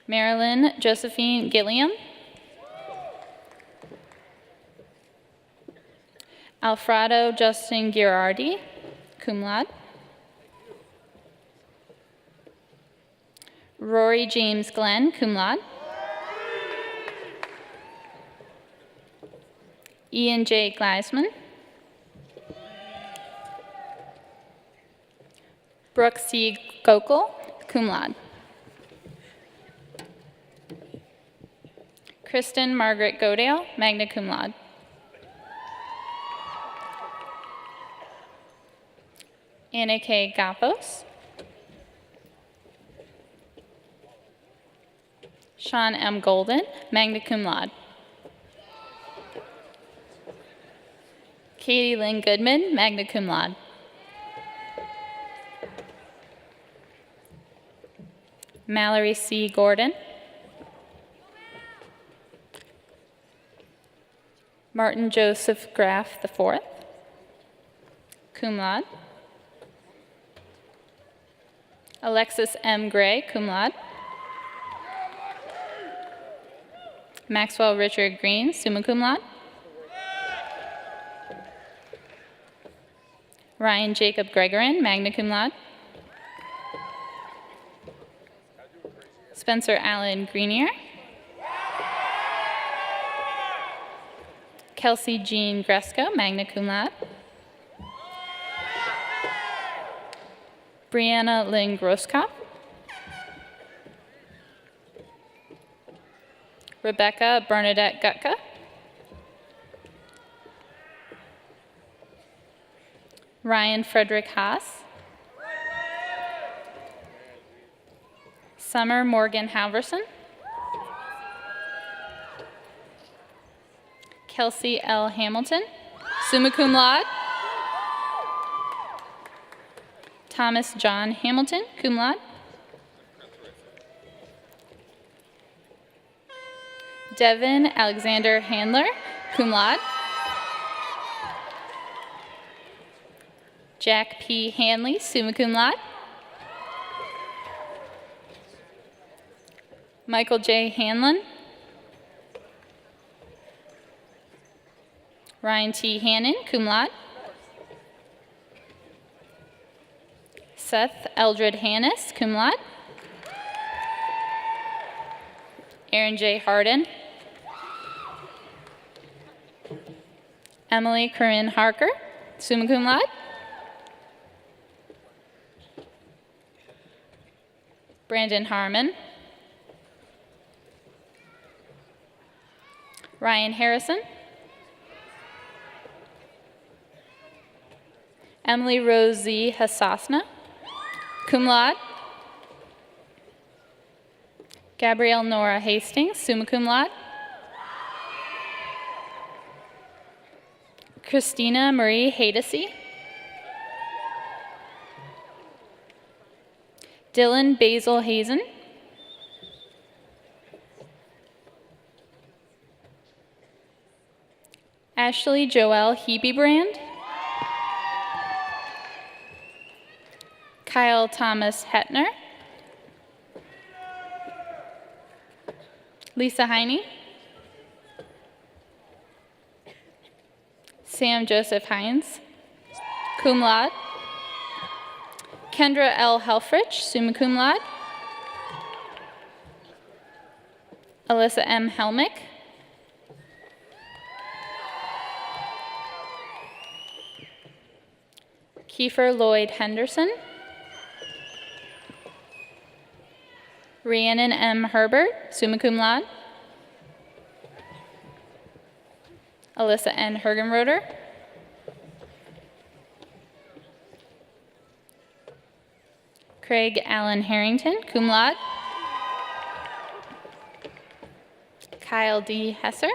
Marilyn Josephine Gilliam, Alfredo Justin Girardi, cum laude, Rory James Glenn, cum laude, Ian J. Gleisman, Brooke C. Gokel, cum laude, Kristen Margaret Godale, magna cum laude, Anna K. Gapos, Sean M. Golden, magna cum laude, Katie Lynn Goodman, magna cum laude, Mallory C. Gordon, Martin Joseph Graff IV, cum laude, Alexis M. Gray, cum laude, Maxwell Richard Green, summa cum laude, Ryan Jacob Gregorin, magna cum laude, Spencer Allen Greenier, Kelsey Jean Gresco, magna cum laude, Brianna Lynn Grosskopf, Rebecca Bernadette Gutka, Ryan Frederick Haas, Summer Morgan Halverson, Kelsey L. Hamilton, summa cum laude, Thomas John Hamilton, cum laude, Devin Alexander Handler, cum laude, Jack P. Hanley, summa cum laude, Michael J. Hanlon, Ryan T. Hannon, cum laude, Seth Eldred Hannis, cum laude, Aaron J. Harden, Emily Corinne Harker, summa cum laude, Brandon Harmon, Ryan Harrison, Emily Rose Z. Hasasna, cum laude, Gabrielle Nora Hastings, summa cum laude, Christina Marie Hadesy, Dylan Basil Hazen, Ashley Joelle Hebebrand, Kyle Thomas Hetner, Lisa Heine, Sam Joseph Hines, cum laude, Kendra L. Helfrich, summa cum laude, Alyssa M. Helmick, Kiefer Lloyd Henderson, Rhiannon M. Herbert, summa cum laude, Alyssa N. Hergenroder, Craig Allen Harrington, cum laude. Kyle D. Hesser.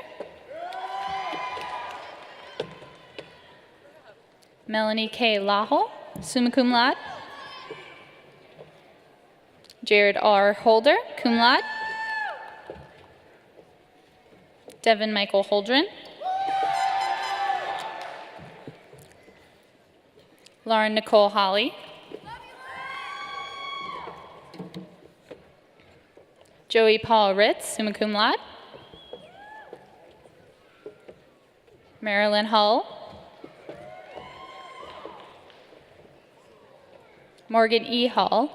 Melanie K. Lahol, summa cum laude. Jared R. Holder, cum laude. Devin Michael Holdren. Lauren Nicole Holly. Joey Paul Ritz, summa cum laude. Marilyn Hull. Morgan E. Hall.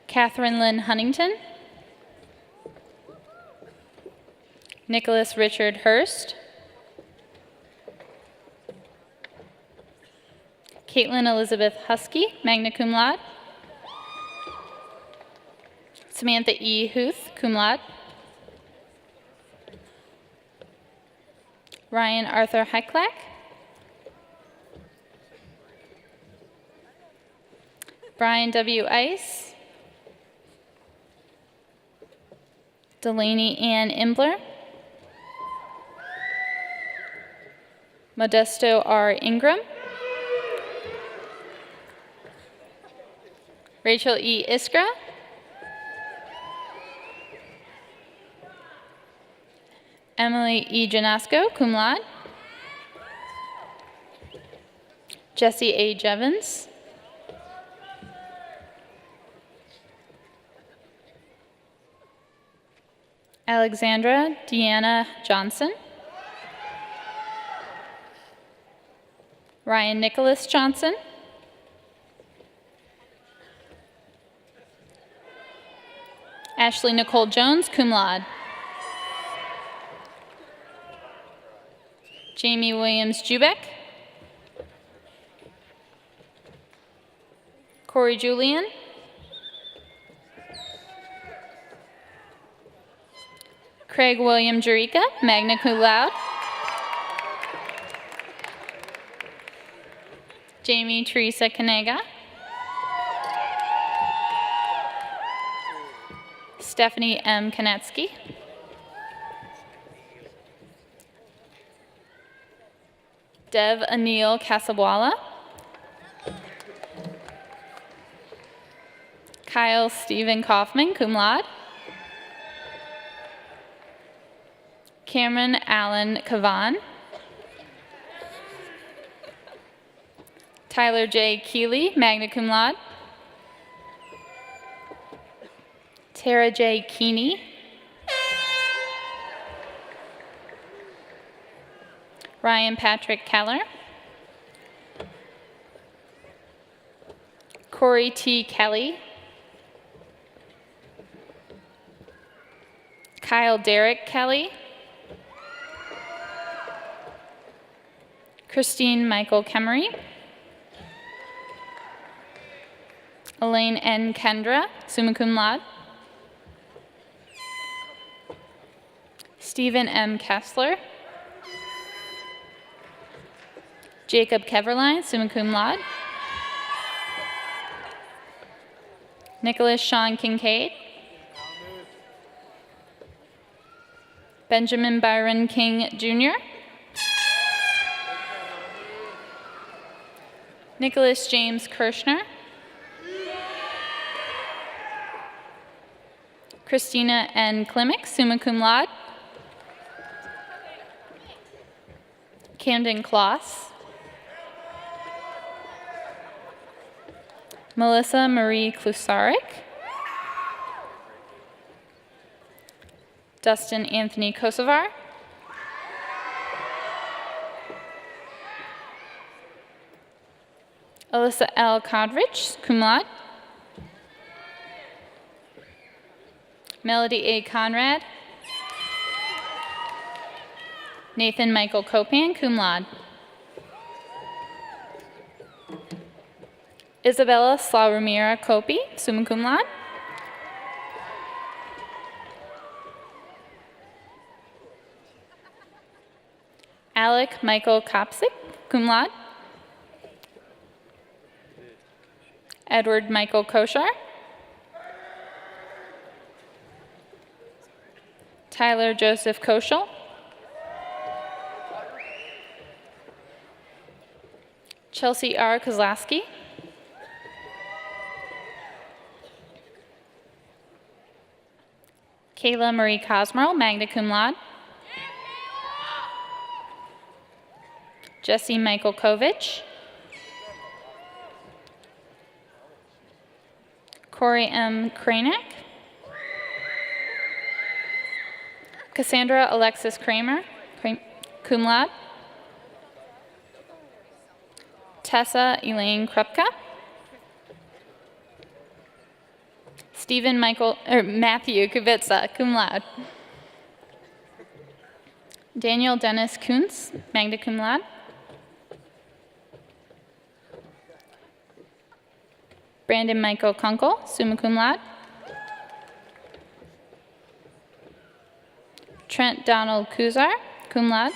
Catherine Lynn Huntington. Nicholas Richard Hurst. Caitlin Elizabeth Husky, magna cum laude. Samantha E. Huth, cum laude. Ryan Arthur Hecklack. Brian W. Ice. Delaney Ann Imbler. Modesto R. Ingram. Rachel E. Iskra. Emily E. Janasco, cum laude. Jesse A. Jevons. Alexandra Deanna Johnson. Ryan Nicholas Johnson. Ashley Nicole Jones, cum laude. Jamie Williams Jubeck. Corey Julian. Craig William Jerica, magna cum laude. Jamie Teresa Kanega. Stephanie M. Kanetsky. Dev Anil Casabwala. Kyle Stephen Kaufman, cum laude. Cameron Allen Kavan. Tyler J. Keeley, magna cum laude. Tara J. Keeney. Ryan Patrick Keller. Corey T. Kelly. Kyle Derek Kelly. Christine Michael Kemery. Elaine N. Kendra, summa cum laude. Stephen M. Kessler. Jacob Keverline, summa cum laude. Nicholas Sean Kincaid. Benjamin Byron King, Jr. Nicholas James Kirschner. Christina N. Klimek, summa cum laude. Camden Kloss. Melissa Marie Klusarik. Dustin Anthony Kosovar. Alyssa L. Kodrich, cum laude. Melody A. Conrad. Nathan Michael Copan, cum laude. Isabella Slaurumira Copi, summa cum laude. Alec Michael Kopsik, cum laude. Edward Michael Koshar. Tyler Joseph Koschel. Chelsea R. Kozlowski. Kayla Marie Cosmerl, magna cum laude. Jesse Michael Kovich. Corey M. Kranek. Cassandra Alexis Kramer, cum laude. Tessa Elaine Krupka. Stephen Matthew Kuvitsa, cum laude. Daniel Dennis Kuntz, magna cum laude. Brandon Michael Kunkel, summa cum laude. Trent Donald Kuzar, cum laude.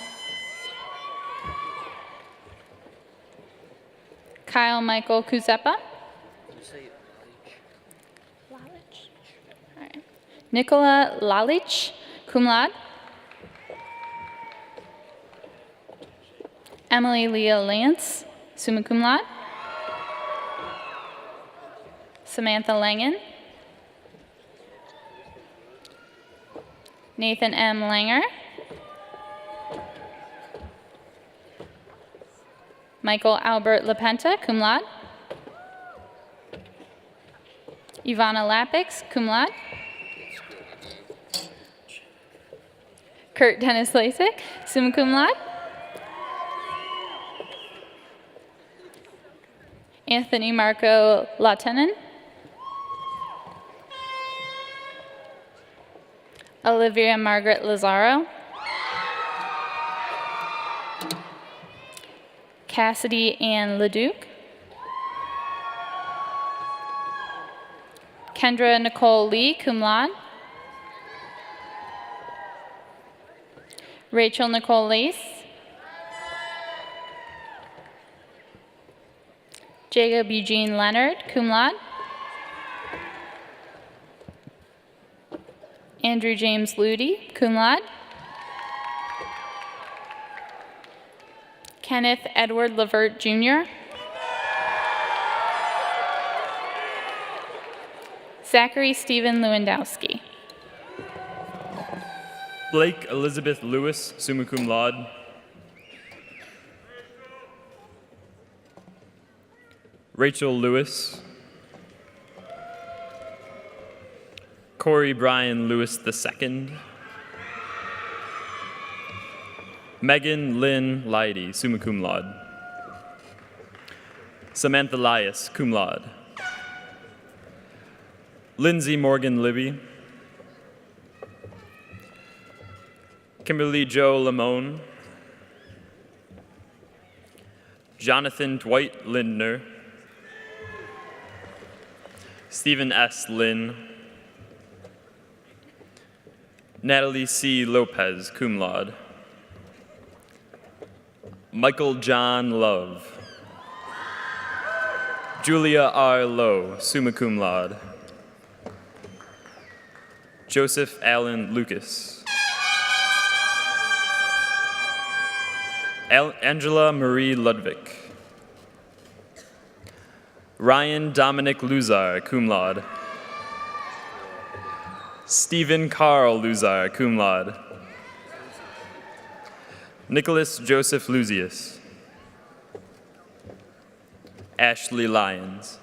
Kyle Michael Kuzepa. Nicola Lalich, cum laude. Emily Leah Lance, summa cum laude. Samantha Langen. Nathan M. Langer. Michael Albert Lapenta, cum laude. Ivana Lapix, cum laude. Kurt Dennis Lasik, summa cum laude. Anthony Marco Latenan. Olivia Margaret Lazaro. Cassidy Ann Leduc. Kendra Nicole Lee, cum laude. Rachel Nicole Lace. Jacob Eugene Leonard, cum laude. Andrew James Ludi, cum laude. Kenneth Edward Levert, Jr. Zachary Stephen Lewandowski. Blake Elizabeth Lewis, summa cum laude. Rachel Lewis. Corey Brian Lewis II. Megan Lynn Leidy, summa cum laude. Samantha Lias, cum laude. Lindsay Morgan Libby. Kimberly Jo Lamone. Jonathan Dwight Lindner. Stephen S. Lynn. Natalie C. Lopez, cum laude. Michael John Love. Julia R. Lowe, summa cum laude. Joseph Allen Lucas. Angela Marie Ludwig. Ryan Dominic Luzar, cum laude. Stephen Carl Luzar, cum laude. Nicholas Joseph Luzius. Ashley Lyons.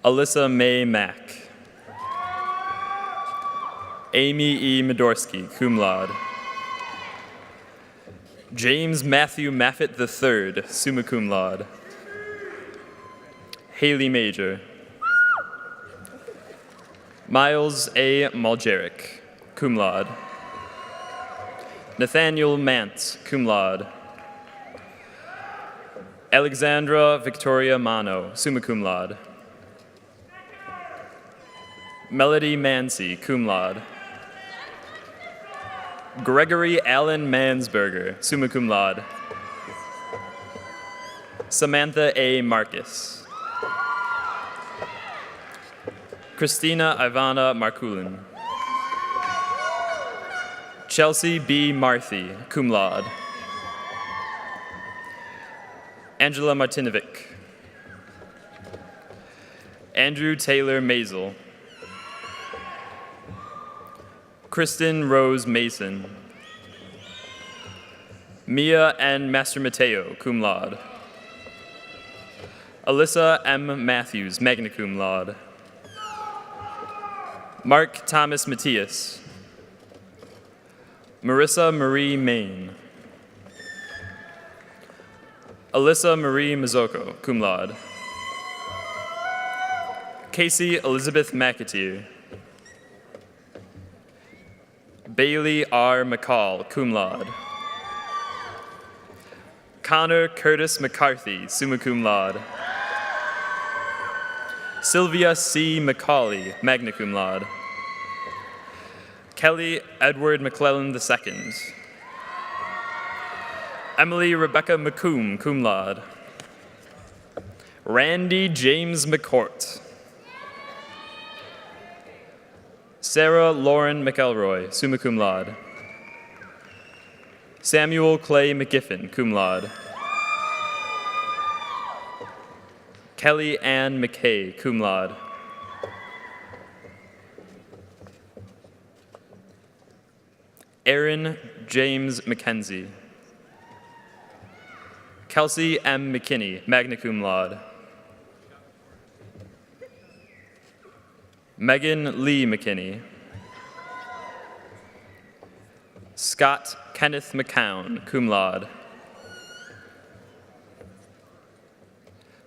Alyssa Mae Mack. Amy E. Medorsky, cum laude. James Matthew Maffett III, summa cum laude. Haley Major. Miles A. Malgeric, cum laude. Nathaniel Mantz, cum laude. Alexandra Victoria Mano, summa cum laude. Melody Mancy, cum laude. Gregory Allen Mansberger, summa cum laude. Samantha A. Marcus. Christina Ivana Markulin. Chelsea B. Marthy, cum laude. Angela Martinovic. Andrew Taylor Maisel. Kristen Rose Mason. Mia N. Master Mateo, cum laude. Alyssa M. Matthews, magna cum laude. Mark Thomas Matthias. Marissa Marie Main. Alyssa Marie Mazzocco, cum laude. Casey Elizabeth McAteer. Bailey R. McCall, cum laude. Connor Curtis McCarthy, summa cum laude. Sylvia C. McCauley, magna cum laude. Kelly Edward McClellan II. Emily Rebecca McComb, cum laude. Randy James McCourt. Sarah Lauren McElroy, summa cum laude. Samuel Clay McGiffin, cum laude. Kelly Ann McKay, cum laude. Aaron James McKenzie. Kelsey M. McKinney, magna cum laude. Megan Lee McKinney. Scott Kenneth McCown, cum laude.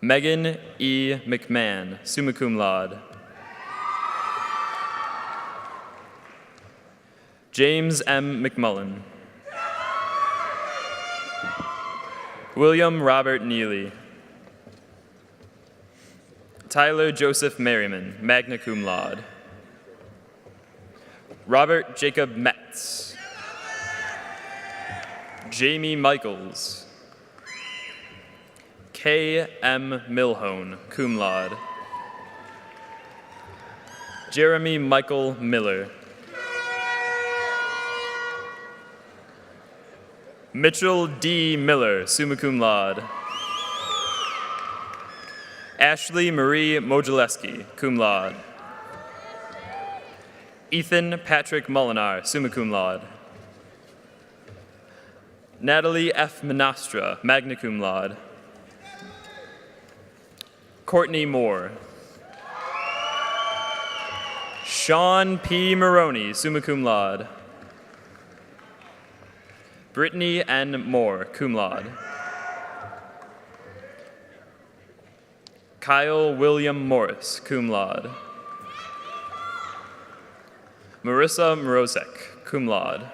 Megan E. McMahon, summa cum laude. James M. McMullen. William Robert Neely. Tyler Joseph Merriman, magna cum laude. Robert Jacob Metz. Jamie Michaels. K. M. Milhone, cum laude. Jeremy Michael Miller. Mitchell D. Miller, summa cum laude. Ashley Marie Mogileski, cum laude. Ethan Patrick Molinar, summa cum laude. Natalie F. Menastra, magna cum laude. Courtney Moore. Sean P. Maroney, summa cum laude. Brittany N. Moore, cum laude. Kyle William Morris, cum laude. Marissa Morozek, cum laude.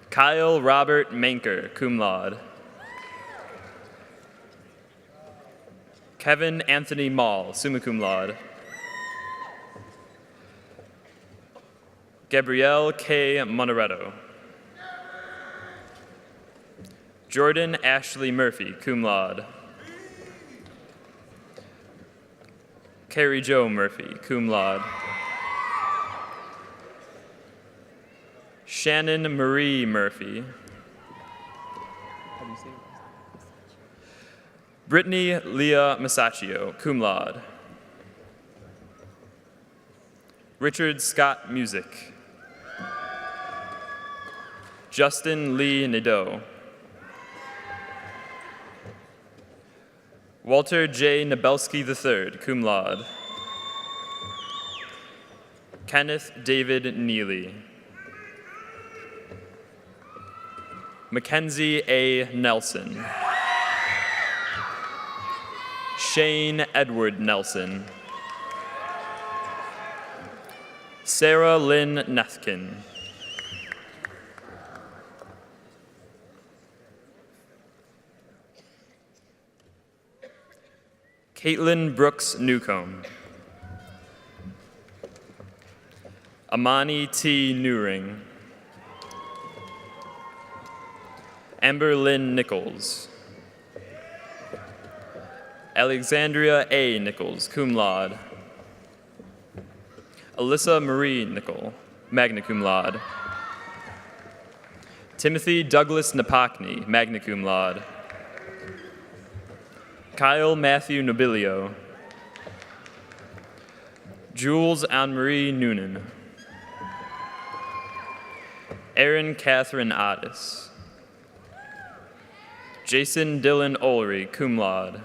Kyle Robert Manker, cum laude. Kevin Anthony Mall, summa cum laude. Gabrielle K. Monaretto. Jordan Ashley Murphy, cum laude. Carrie Jo Murphy, cum laude. Shannon Marie Murphy. Brittany Leah Masaccio, cum laude. Richard Scott Music. Justin Lee Nadeau. Walter J. Nabelski III, cum laude. Kenneth David Neely. Mackenzie A. Nelson. Shane Edward Nelson. Sarah Lynn Nethkin. Caitlin Brooks Newcomb. Amani T. Newring. Amber Lynn Nichols. Alexandria A. Nichols, cum laude. Alyssa Marie Nicol, magna cum laude. Timothy Douglas Napokny, magna cum laude. Kyle Matthew Nobilio. Jules Anne-Marie Noonan. Erin Catherine Otis. Jason Dylan Ulry, cum laude.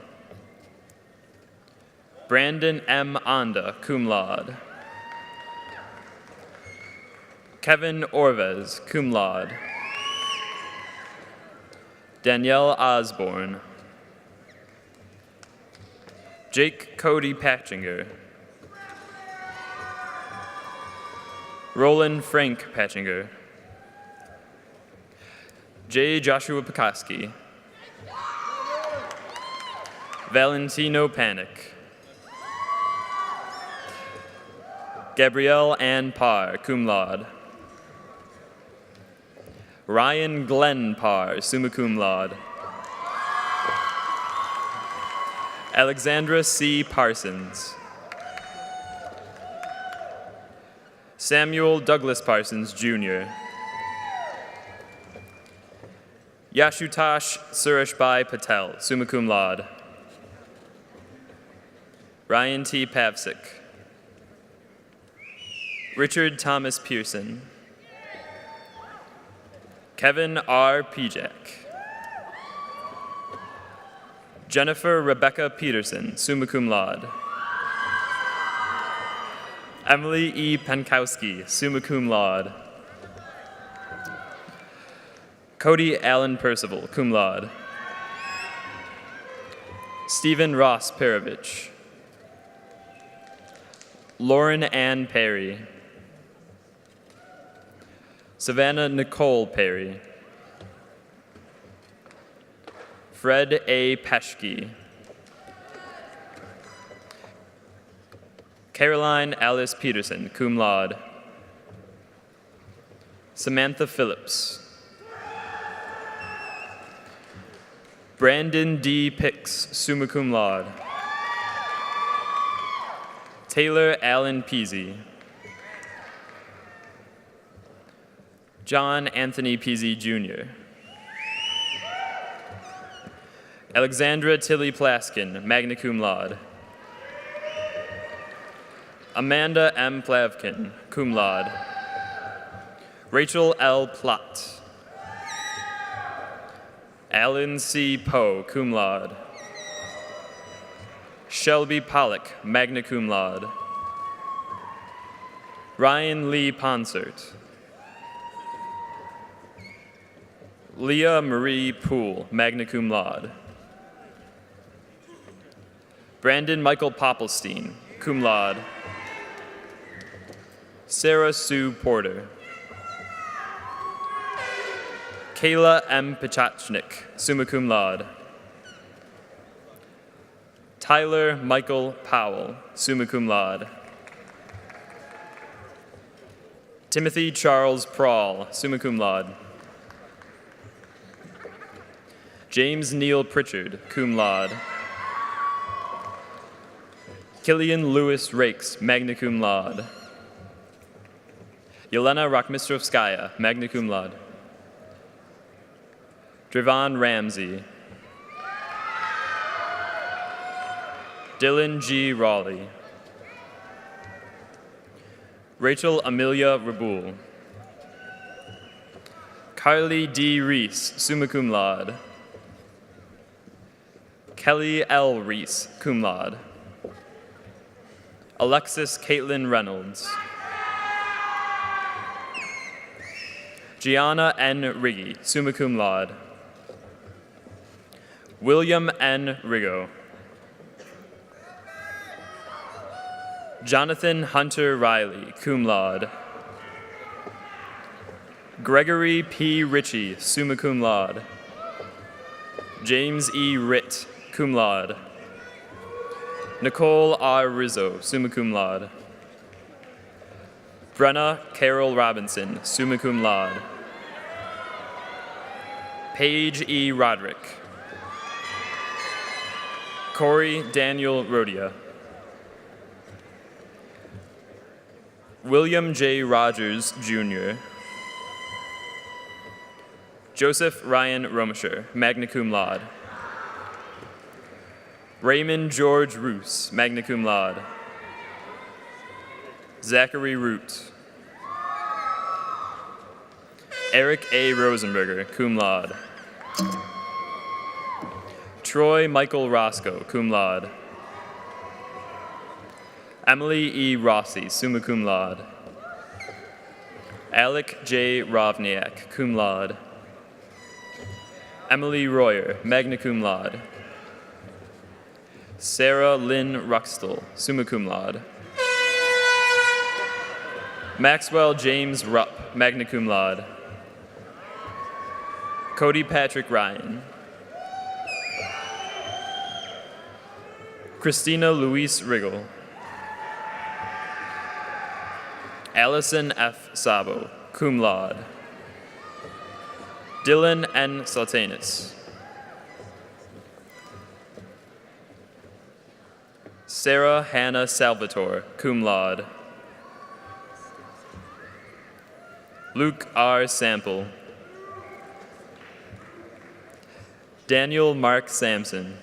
Brandon M. Onda, cum laude. Kevin Orvez, cum laude. Danielle Osborne. Jake Cody Patchinger. Roland Frank Patchinger. J. Joshua Pekoski. Valentino Panic. Gabrielle Ann Parr, cum laude. Ryan Glenn Parr, summa cum laude. Alexandra C. Parsons. Samuel Douglas Parsons, Jr. Yashutosh Sureshbhai Patel, summa cum laude. Ryan T. Pavsik. Richard Thomas Pearson. Kevin R. Pijak. Jennifer Rebecca Peterson, summa cum laude. Emily E. Pankowski, summa cum laude. Cody Allen Percival, cum laude. Stephen Ross Perovich. Lauren Ann Perry. Savannah Nicole Perry. Fred A. Peschke. Caroline Alice Peterson, cum laude. Samantha Phillips. Brandon D. Pix, summa cum laude. Taylor Allen Peasy. John Anthony Peasy, Jr. Alexandra Tilly Plaskin, magna cum laude. Amanda M. Plavkin, cum laude. Rachel L. Platt. Alan C. Poe, cum laude. Shelby Pollock, magna cum laude. Ryan Lee Ponsert. Leah Marie Poole, magna cum laude. Brandon Michael Popplestein, cum laude. Sarah Sue Porter. Kayla M. Pachachnik, summa cum laude. Tyler Michael Powell, summa cum laude. Timothy Charles Prawl, summa cum laude. James Neil Pritchard, cum laude. Killian Lewis Rakes, magna cum laude. Yelena Rachmistrovskaya, magna cum laude. Drivon Ramsey. Dylan G. Raleigh. Rachel Amelia Raboul. Carly D. Reese, summa cum laude. Kelly L. Reese, cum laude. Alexis Caitlin Reynolds. Gianna N. Riggy, summa cum laude. William N. Rigo. Jonathan Hunter Riley, cum laude. Gregory P. Ritchie, summa cum laude. James E. Ritt, cum laude. Nicole R. Rizzo, summa cum laude. Brenna Carol Robinson, summa cum laude. Paige E. Roderick. Corey Daniel Rodia. William J. Rogers, Jr. Joseph Ryan Romisher, magna cum laude. Raymond George Roos, magna cum laude. Zachary Root. Eric A. Rosenberger, cum laude. Troy Michael Roscoe, cum laude. Emily E. Rossi, summa cum laude. Alec J. Rovniak, cum laude. Emily Royer, magna cum laude. Sarah Lynn Ruxtel, summa cum laude. Maxwell James Rupp, magna cum laude. Cody Patrick Ryan. Christina Louise Riggle. Allison F. Sabo, cum laude. Dylan N. Saltanis. Sarah Hannah Salvatore, cum laude. Luke R. Sample. Daniel Mark Sampson.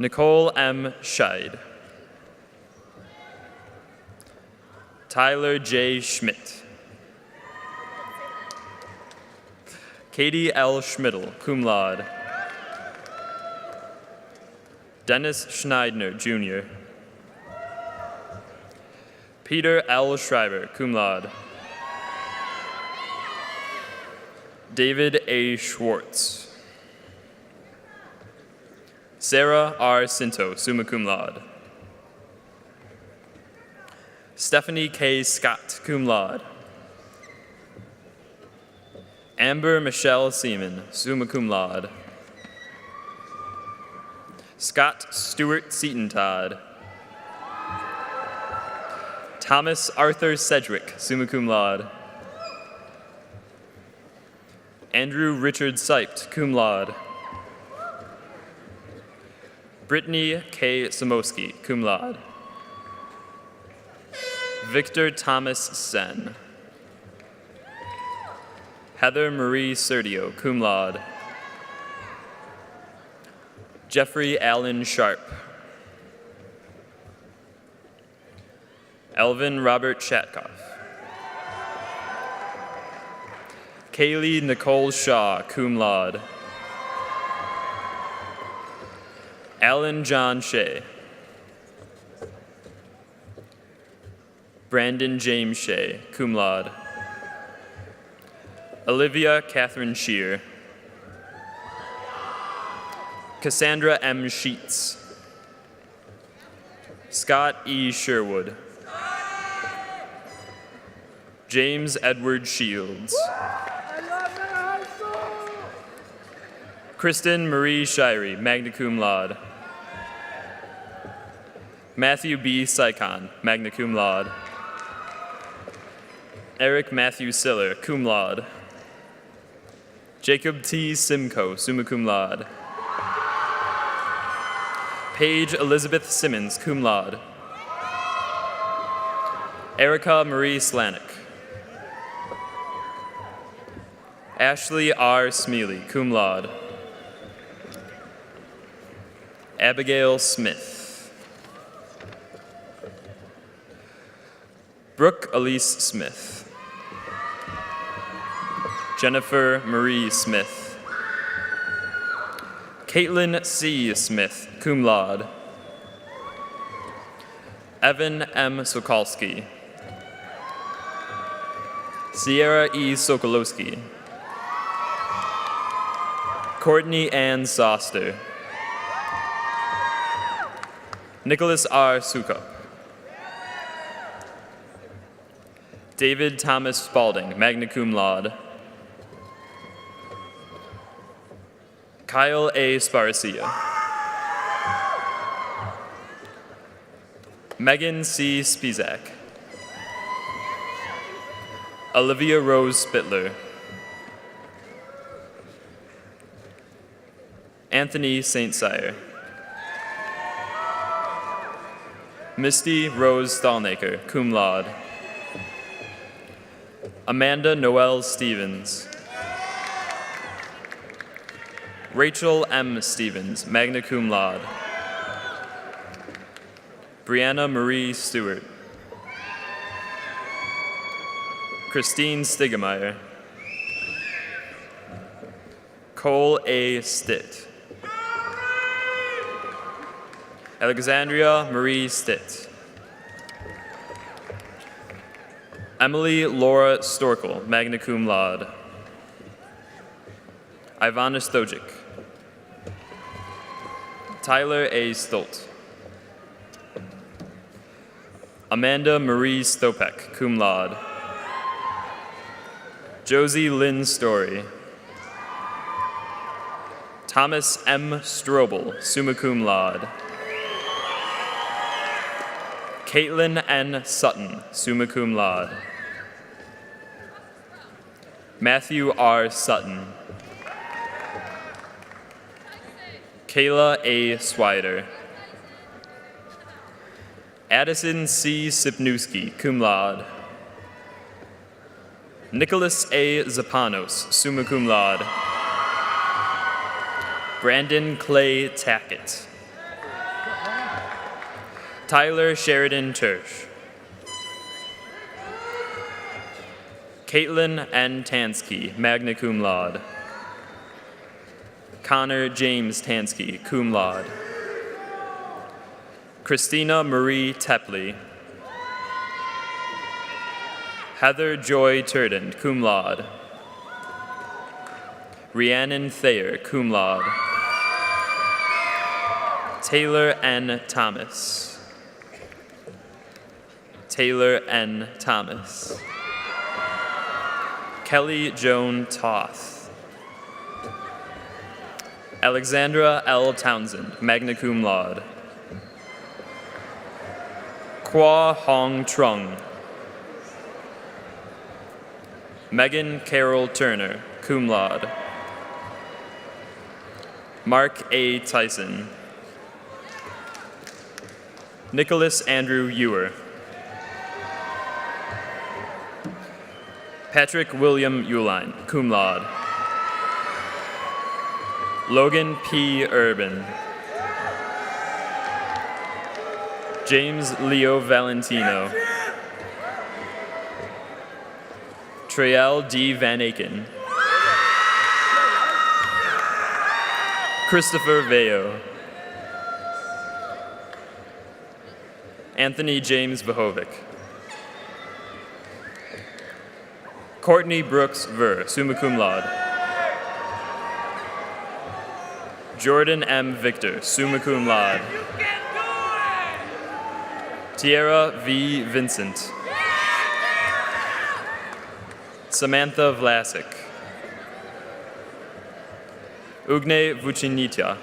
Nicole M. Scheid. Tyler J. Schmidt. Katie L. Schmidl, cum laude. Dennis Schneidner, Jr. Peter L. Schreiber, cum laude. David A. Schwartz. Sarah R. Cinto, summa cum laude. Stephanie K. Scott, cum laude. Amber Michelle Seaman, summa cum laude. Scott Stewart Seton Todd. Thomas Arthur Sedgwick, summa cum laude. Andrew Richard Seipt, cum laude. Brittany K. Samosky, cum laude. Victor Thomas Sen. Heather Marie Serdio, cum laude. Jeffrey Allen Sharp. Elvin Robert Shatkoff. Kaylee Nicole Shaw, cum laude. Alan John Shea. Brandon James Shea, cum laude. Olivia Catherine Shear. Cassandra M. Sheets. Scott E. Sherwood. James Edward Shields. Kristen Marie Shirey, magna cum laude. Matthew B. Sycon, magna cum laude. Eric Matthew Siller, cum laude. Jacob T. Simcoe, summa cum laude. Paige Elizabeth Simmons, cum laude. Erica Marie Slanik. Ashley R. Smealy, cum laude. Abigail Smith. Brooke Elise Smith. Jennifer Marie Smith. Caitlin C. Smith, cum laude. Evan M. Sokolsky. Sierra E. Sokolowski. Courtney Ann Soster. Nicholas R. Sukup. David Thomas Spalding, magna cum laude. Kyle A. Sparacia. Megan C. Spizak. Olivia Rose Spittler. Anthony St. Cyr. Misty Rose Stallnaker, cum laude. Amanda Noel Stevens. Rachel M. Stevens, magna cum laude. Brianna Marie Stewart. Christine Stigemeyer. Cole A. Stitt. Alexandria Marie Stitt. Emily Laura Storkel, magna cum laude. Ivana Stojic. Tyler A. Stolt. Amanda Marie Stopek, cum laude. Josie Lynn Story. Thomas M. Strobel, summa cum laude. Caitlin N. Sutton, summa cum laude. Matthew R. Sutton. Kayla A. Swider. Addison C. Sipnewski, cum laude. Nicholas A. Zapanos, summa cum laude. Brandon Clay Tackett. Tyler Sheridan Church. Caitlin N. Tansky, magna cum laude. Connor James Tansky, cum laude. Christina Marie Tepley. Heather Joy Turden, cum laude. Rhiannon Thayer, cum laude. Taylor N. Thomas. Taylor N. Thomas. Kelly Joan Toth. Alexandra L. Townsend, magna cum laude. Kwa Hong Trung. Megan Carol Turner, cum laude. Mark A. Tyson. Nicholas Andrew Ewer. Patrick William Uline, cum laude. Logan P. Urban. James Leo Valentino. Trayel D. Van Aken. Christopher Veo. Anthony James Vahovic. Courtney Brooks Ver, summa cum laude. Jordan M. Victor, summa cum laude. Tierra V. Vincent. Samantha Vlasic. Ugne Vucinitia.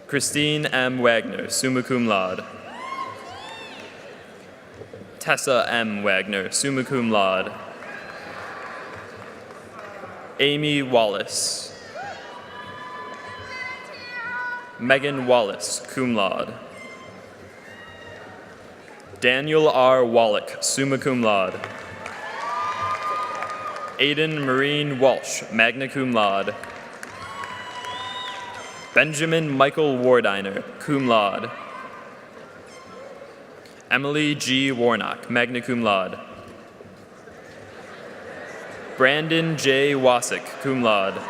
Christine M. Wagner, summa cum laude. Tessa M. Wagner, summa cum laude. Amy Wallace. Megan Wallace, cum laude. Daniel R. Wallach, summa cum laude. Aiden Marine Walsh, magna cum laude. Benjamin Michael Wardiner, cum laude. Emily G. Warnock, magna cum laude. Brandon J. Wasick, cum laude.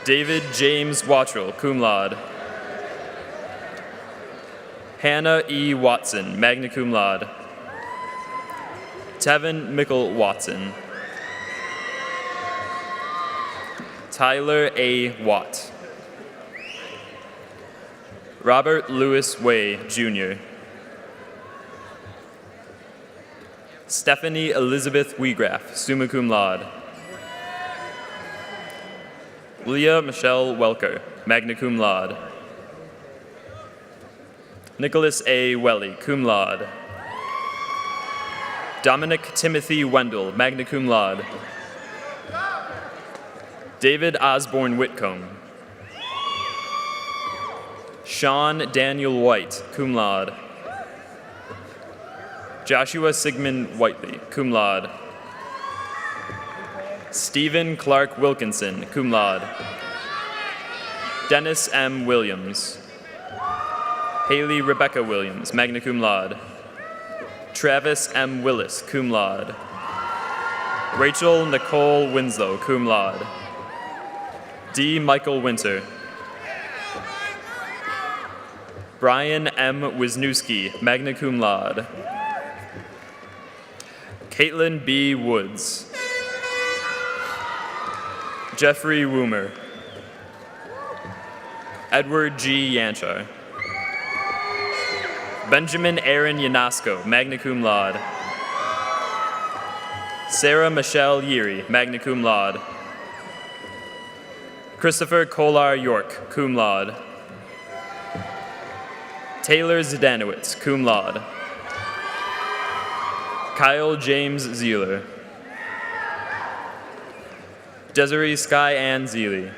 David James Wattrell, cum laude. Hannah E. Watson, magna cum laude. Tevin Mickle Watson. Tyler A. Watt. Robert Lewis Way, Jr. Stephanie Elizabeth Wiegraff, summa cum laude. Leah Michelle Welker, magna cum laude. Nicholas A. Welly, cum laude. Dominic Timothy Wendell, magna cum laude. David Osborne Whitcomb. Sean Daniel White, cum laude. Joshua Sigmund Whiteley, cum laude. Stephen Clark Wilkinson, cum laude. Dennis M. Williams. Haley Rebecca Williams, magna cum laude. Travis M. Willis, cum laude. Rachel Nicole Winslow, cum laude. D. Michael Winter. Brian M. Wisniewski, magna cum laude. Caitlin B. Woods. Jeffrey Woomer. Edward G. Yanchar. Benjamin Aaron Yanasco, magna cum laude. Sarah Michelle Yeary, magna cum laude. Christopher Kolar York, cum laude. Taylor Zdanowitz, cum laude. Kyle James Zeeler. Desiree Sky Ann Zeeley.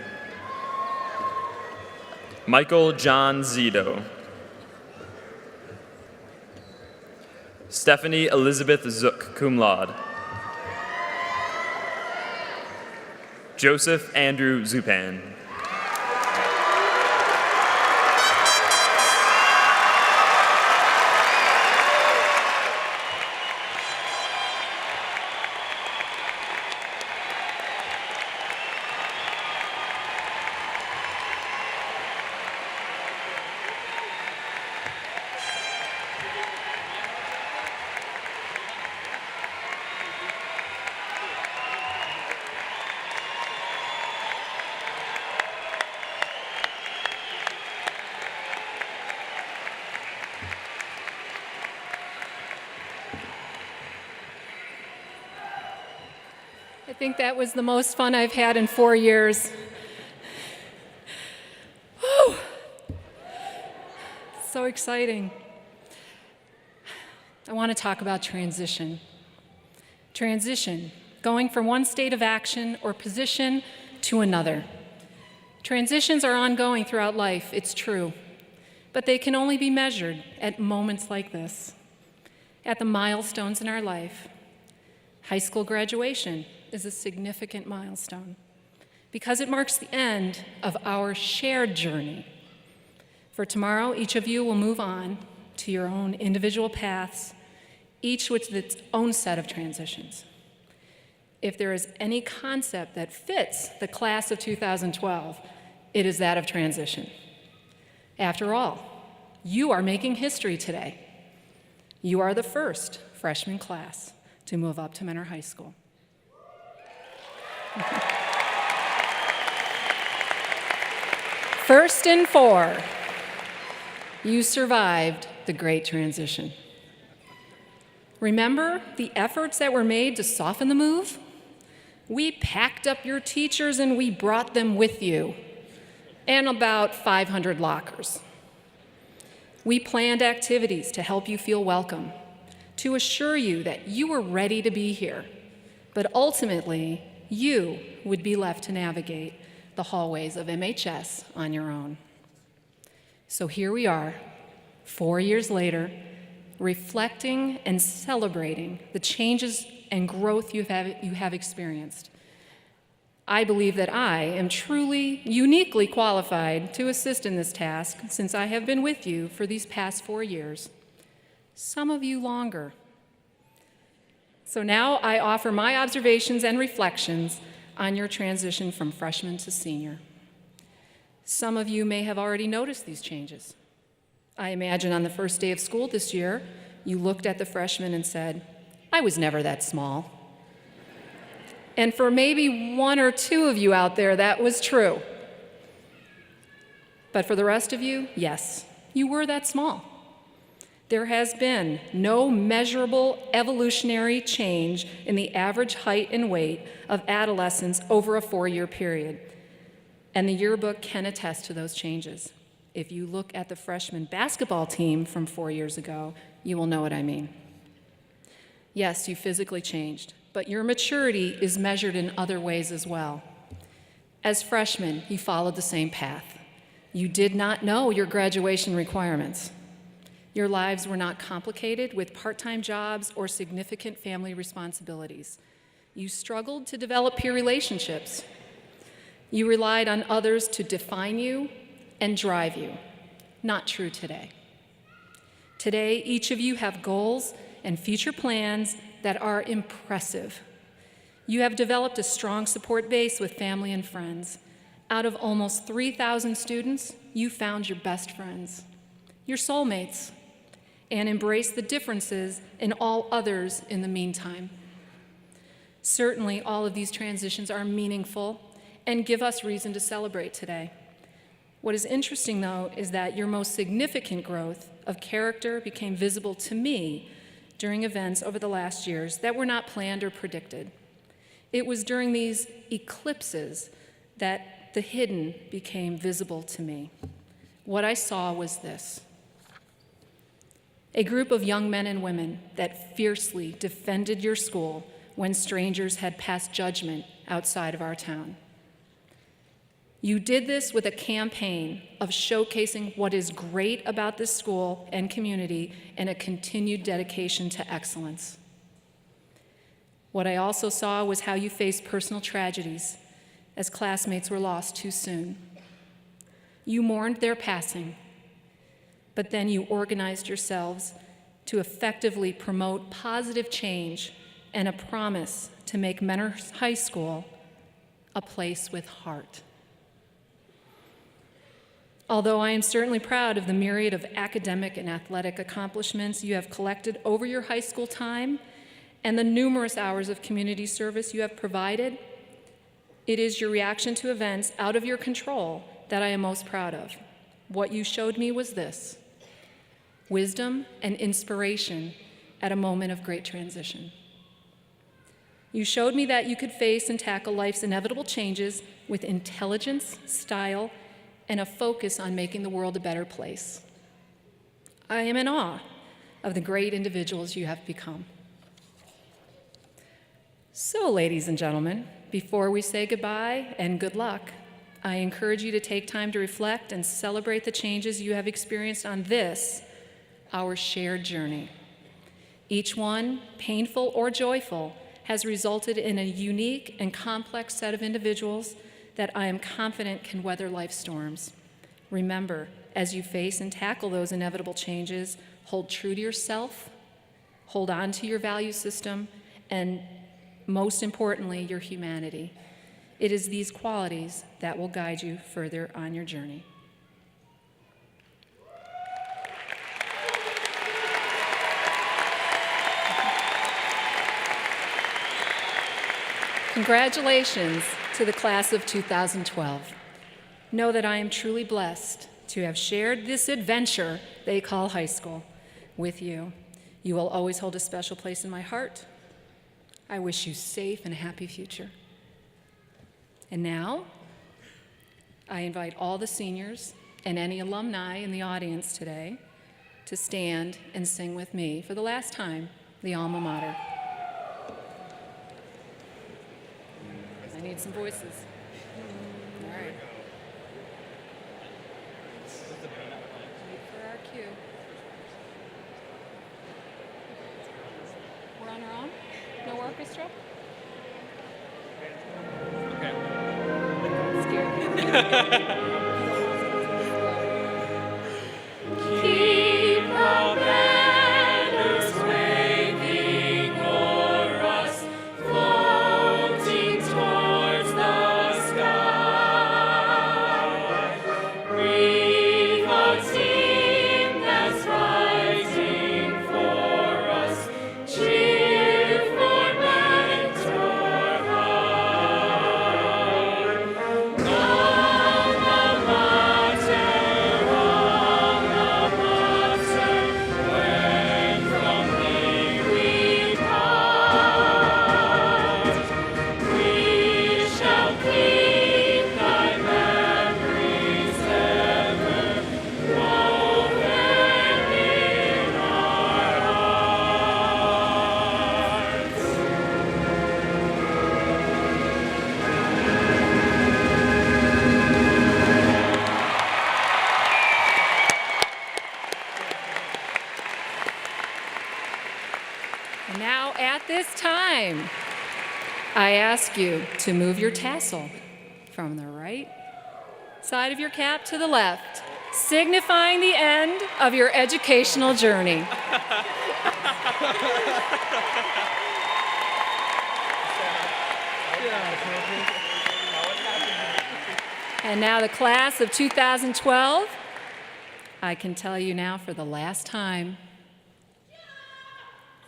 Michael John Zito. Stephanie Elizabeth Zook, cum laude. Joseph Andrew Zupan. I think that was the most fun I've had in 4 years. Whew. So exciting. I want to talk about transition. Transition, going from one state of action or position to another. Transitions are ongoing throughout life, it's true, but they can only be measured at moments like this, at the milestones in our life. High school graduation is a significant milestone because it marks the end of our shared journey. For tomorrow, each of you will move on to your own individual paths, each with its own set of transitions. If there is any concept that fits the class of 2012, it is that of transition. After all, you are making history today. You are the first freshman class to move up to Mentor High School. First and 4, you survived the Great Transition. Remember the efforts that were made to soften the move? We packed up your teachers and we brought them with you, and about 500 lockers. We planned activities to help you feel welcome, to assure you that you were ready to be here, but ultimately, you would be left to navigate the hallways of MHS on your own. So here we are, 4 years later, reflecting and celebrating the changes and growth you have experienced. I believe that I am truly, uniquely qualified to assist in this task since I have been with you for these past 4 years, some of you longer. So now I offer my observations and reflections on your transition from freshman to senior. Some of you may have already noticed these changes. I imagine on the first day of school this year, you looked at the freshmen and said, "I was never that small." And for maybe 1 or 2 of you out there, that was true. But for the rest of you, yes, you were that small. There has been no measurable evolutionary change in the average height and weight of adolescents over a 4-year period. And the yearbook can attest to those changes. If you look at the freshman basketball team from 4 years ago, you will know what I mean. Yes, you physically changed, but your maturity is measured in other ways as well. As freshmen, you followed the same path. You did not know your graduation requirements. Your lives were not complicated with part-time jobs or significant family responsibilities. You struggled to develop peer relationships. You relied on others to define you and drive you. Not true today. Today, each of you have goals and future plans that are impressive. You have developed a strong support base with family and friends. Out of almost 3,000 students, you found your best friends, your soulmates, and embraced the differences in all others in the meantime. Certainly, all of these transitions are meaningful and give us reason to celebrate today. What is interesting, though, is that your most significant growth of character became visible to me during events over the last years that were not planned or predicted. It was during these eclipses that the hidden became visible to me. What I saw was this: a group of young men and women that fiercely defended your school when strangers had passed judgment outside of our town. You did this with a campaign of showcasing what is great about this school and community and a continued dedication to excellence. What I also saw was how you faced personal tragedies as classmates were lost too soon. You mourned their passing, but then you organized yourselves to effectively promote positive change and a promise to make Menor High School a place with heart. Although I am certainly proud of the myriad of academic and athletic accomplishments you have collected over your high school time and the numerous hours of community service you have provided, it is your reaction to events out of your control that I am most proud of. What you showed me was this: wisdom and inspiration at a moment of great transition. You showed me that you could face and tackle life's inevitable changes with intelligence, style, and a focus on making the world a better place. I am in awe of the great individuals you have become. So, ladies and gentlemen, before we say goodbye and good luck, I encourage you to take time to reflect and celebrate the changes you have experienced on this, our shared journey. Each one, painful or joyful, has resulted in a unique and complex set of individuals that I am confident can weather life's storms. Remember, as you face and tackle those inevitable changes, hold true to yourself, hold on to your value system, and most importantly, your humanity. It is these qualities that will guide you further on your journey. Congratulations to the class of 2012. Know that I am truly blessed to have shared this adventure they call high school with you. You will always hold a special place in my heart. I wish you a safe and happy future. And now, I invite all the seniors and any alumni in the audience today to stand and sing with me for the last time, the alma mater. I need some voices. All right. Wait for our cue. We're on our own? No orchestra? Okay. Scared. Keep the banners waving o'er us, floating towards the sky. We've a team that's fighting for us. Cheer for Mentor High. None of Now, at this time, I ask you to move your tassel from the right side of your cap to the left, signifying the end of your educational journey. And now the class of 2012, I can tell you now for the last time,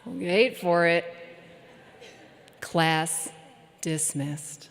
wait for it, class dismissed.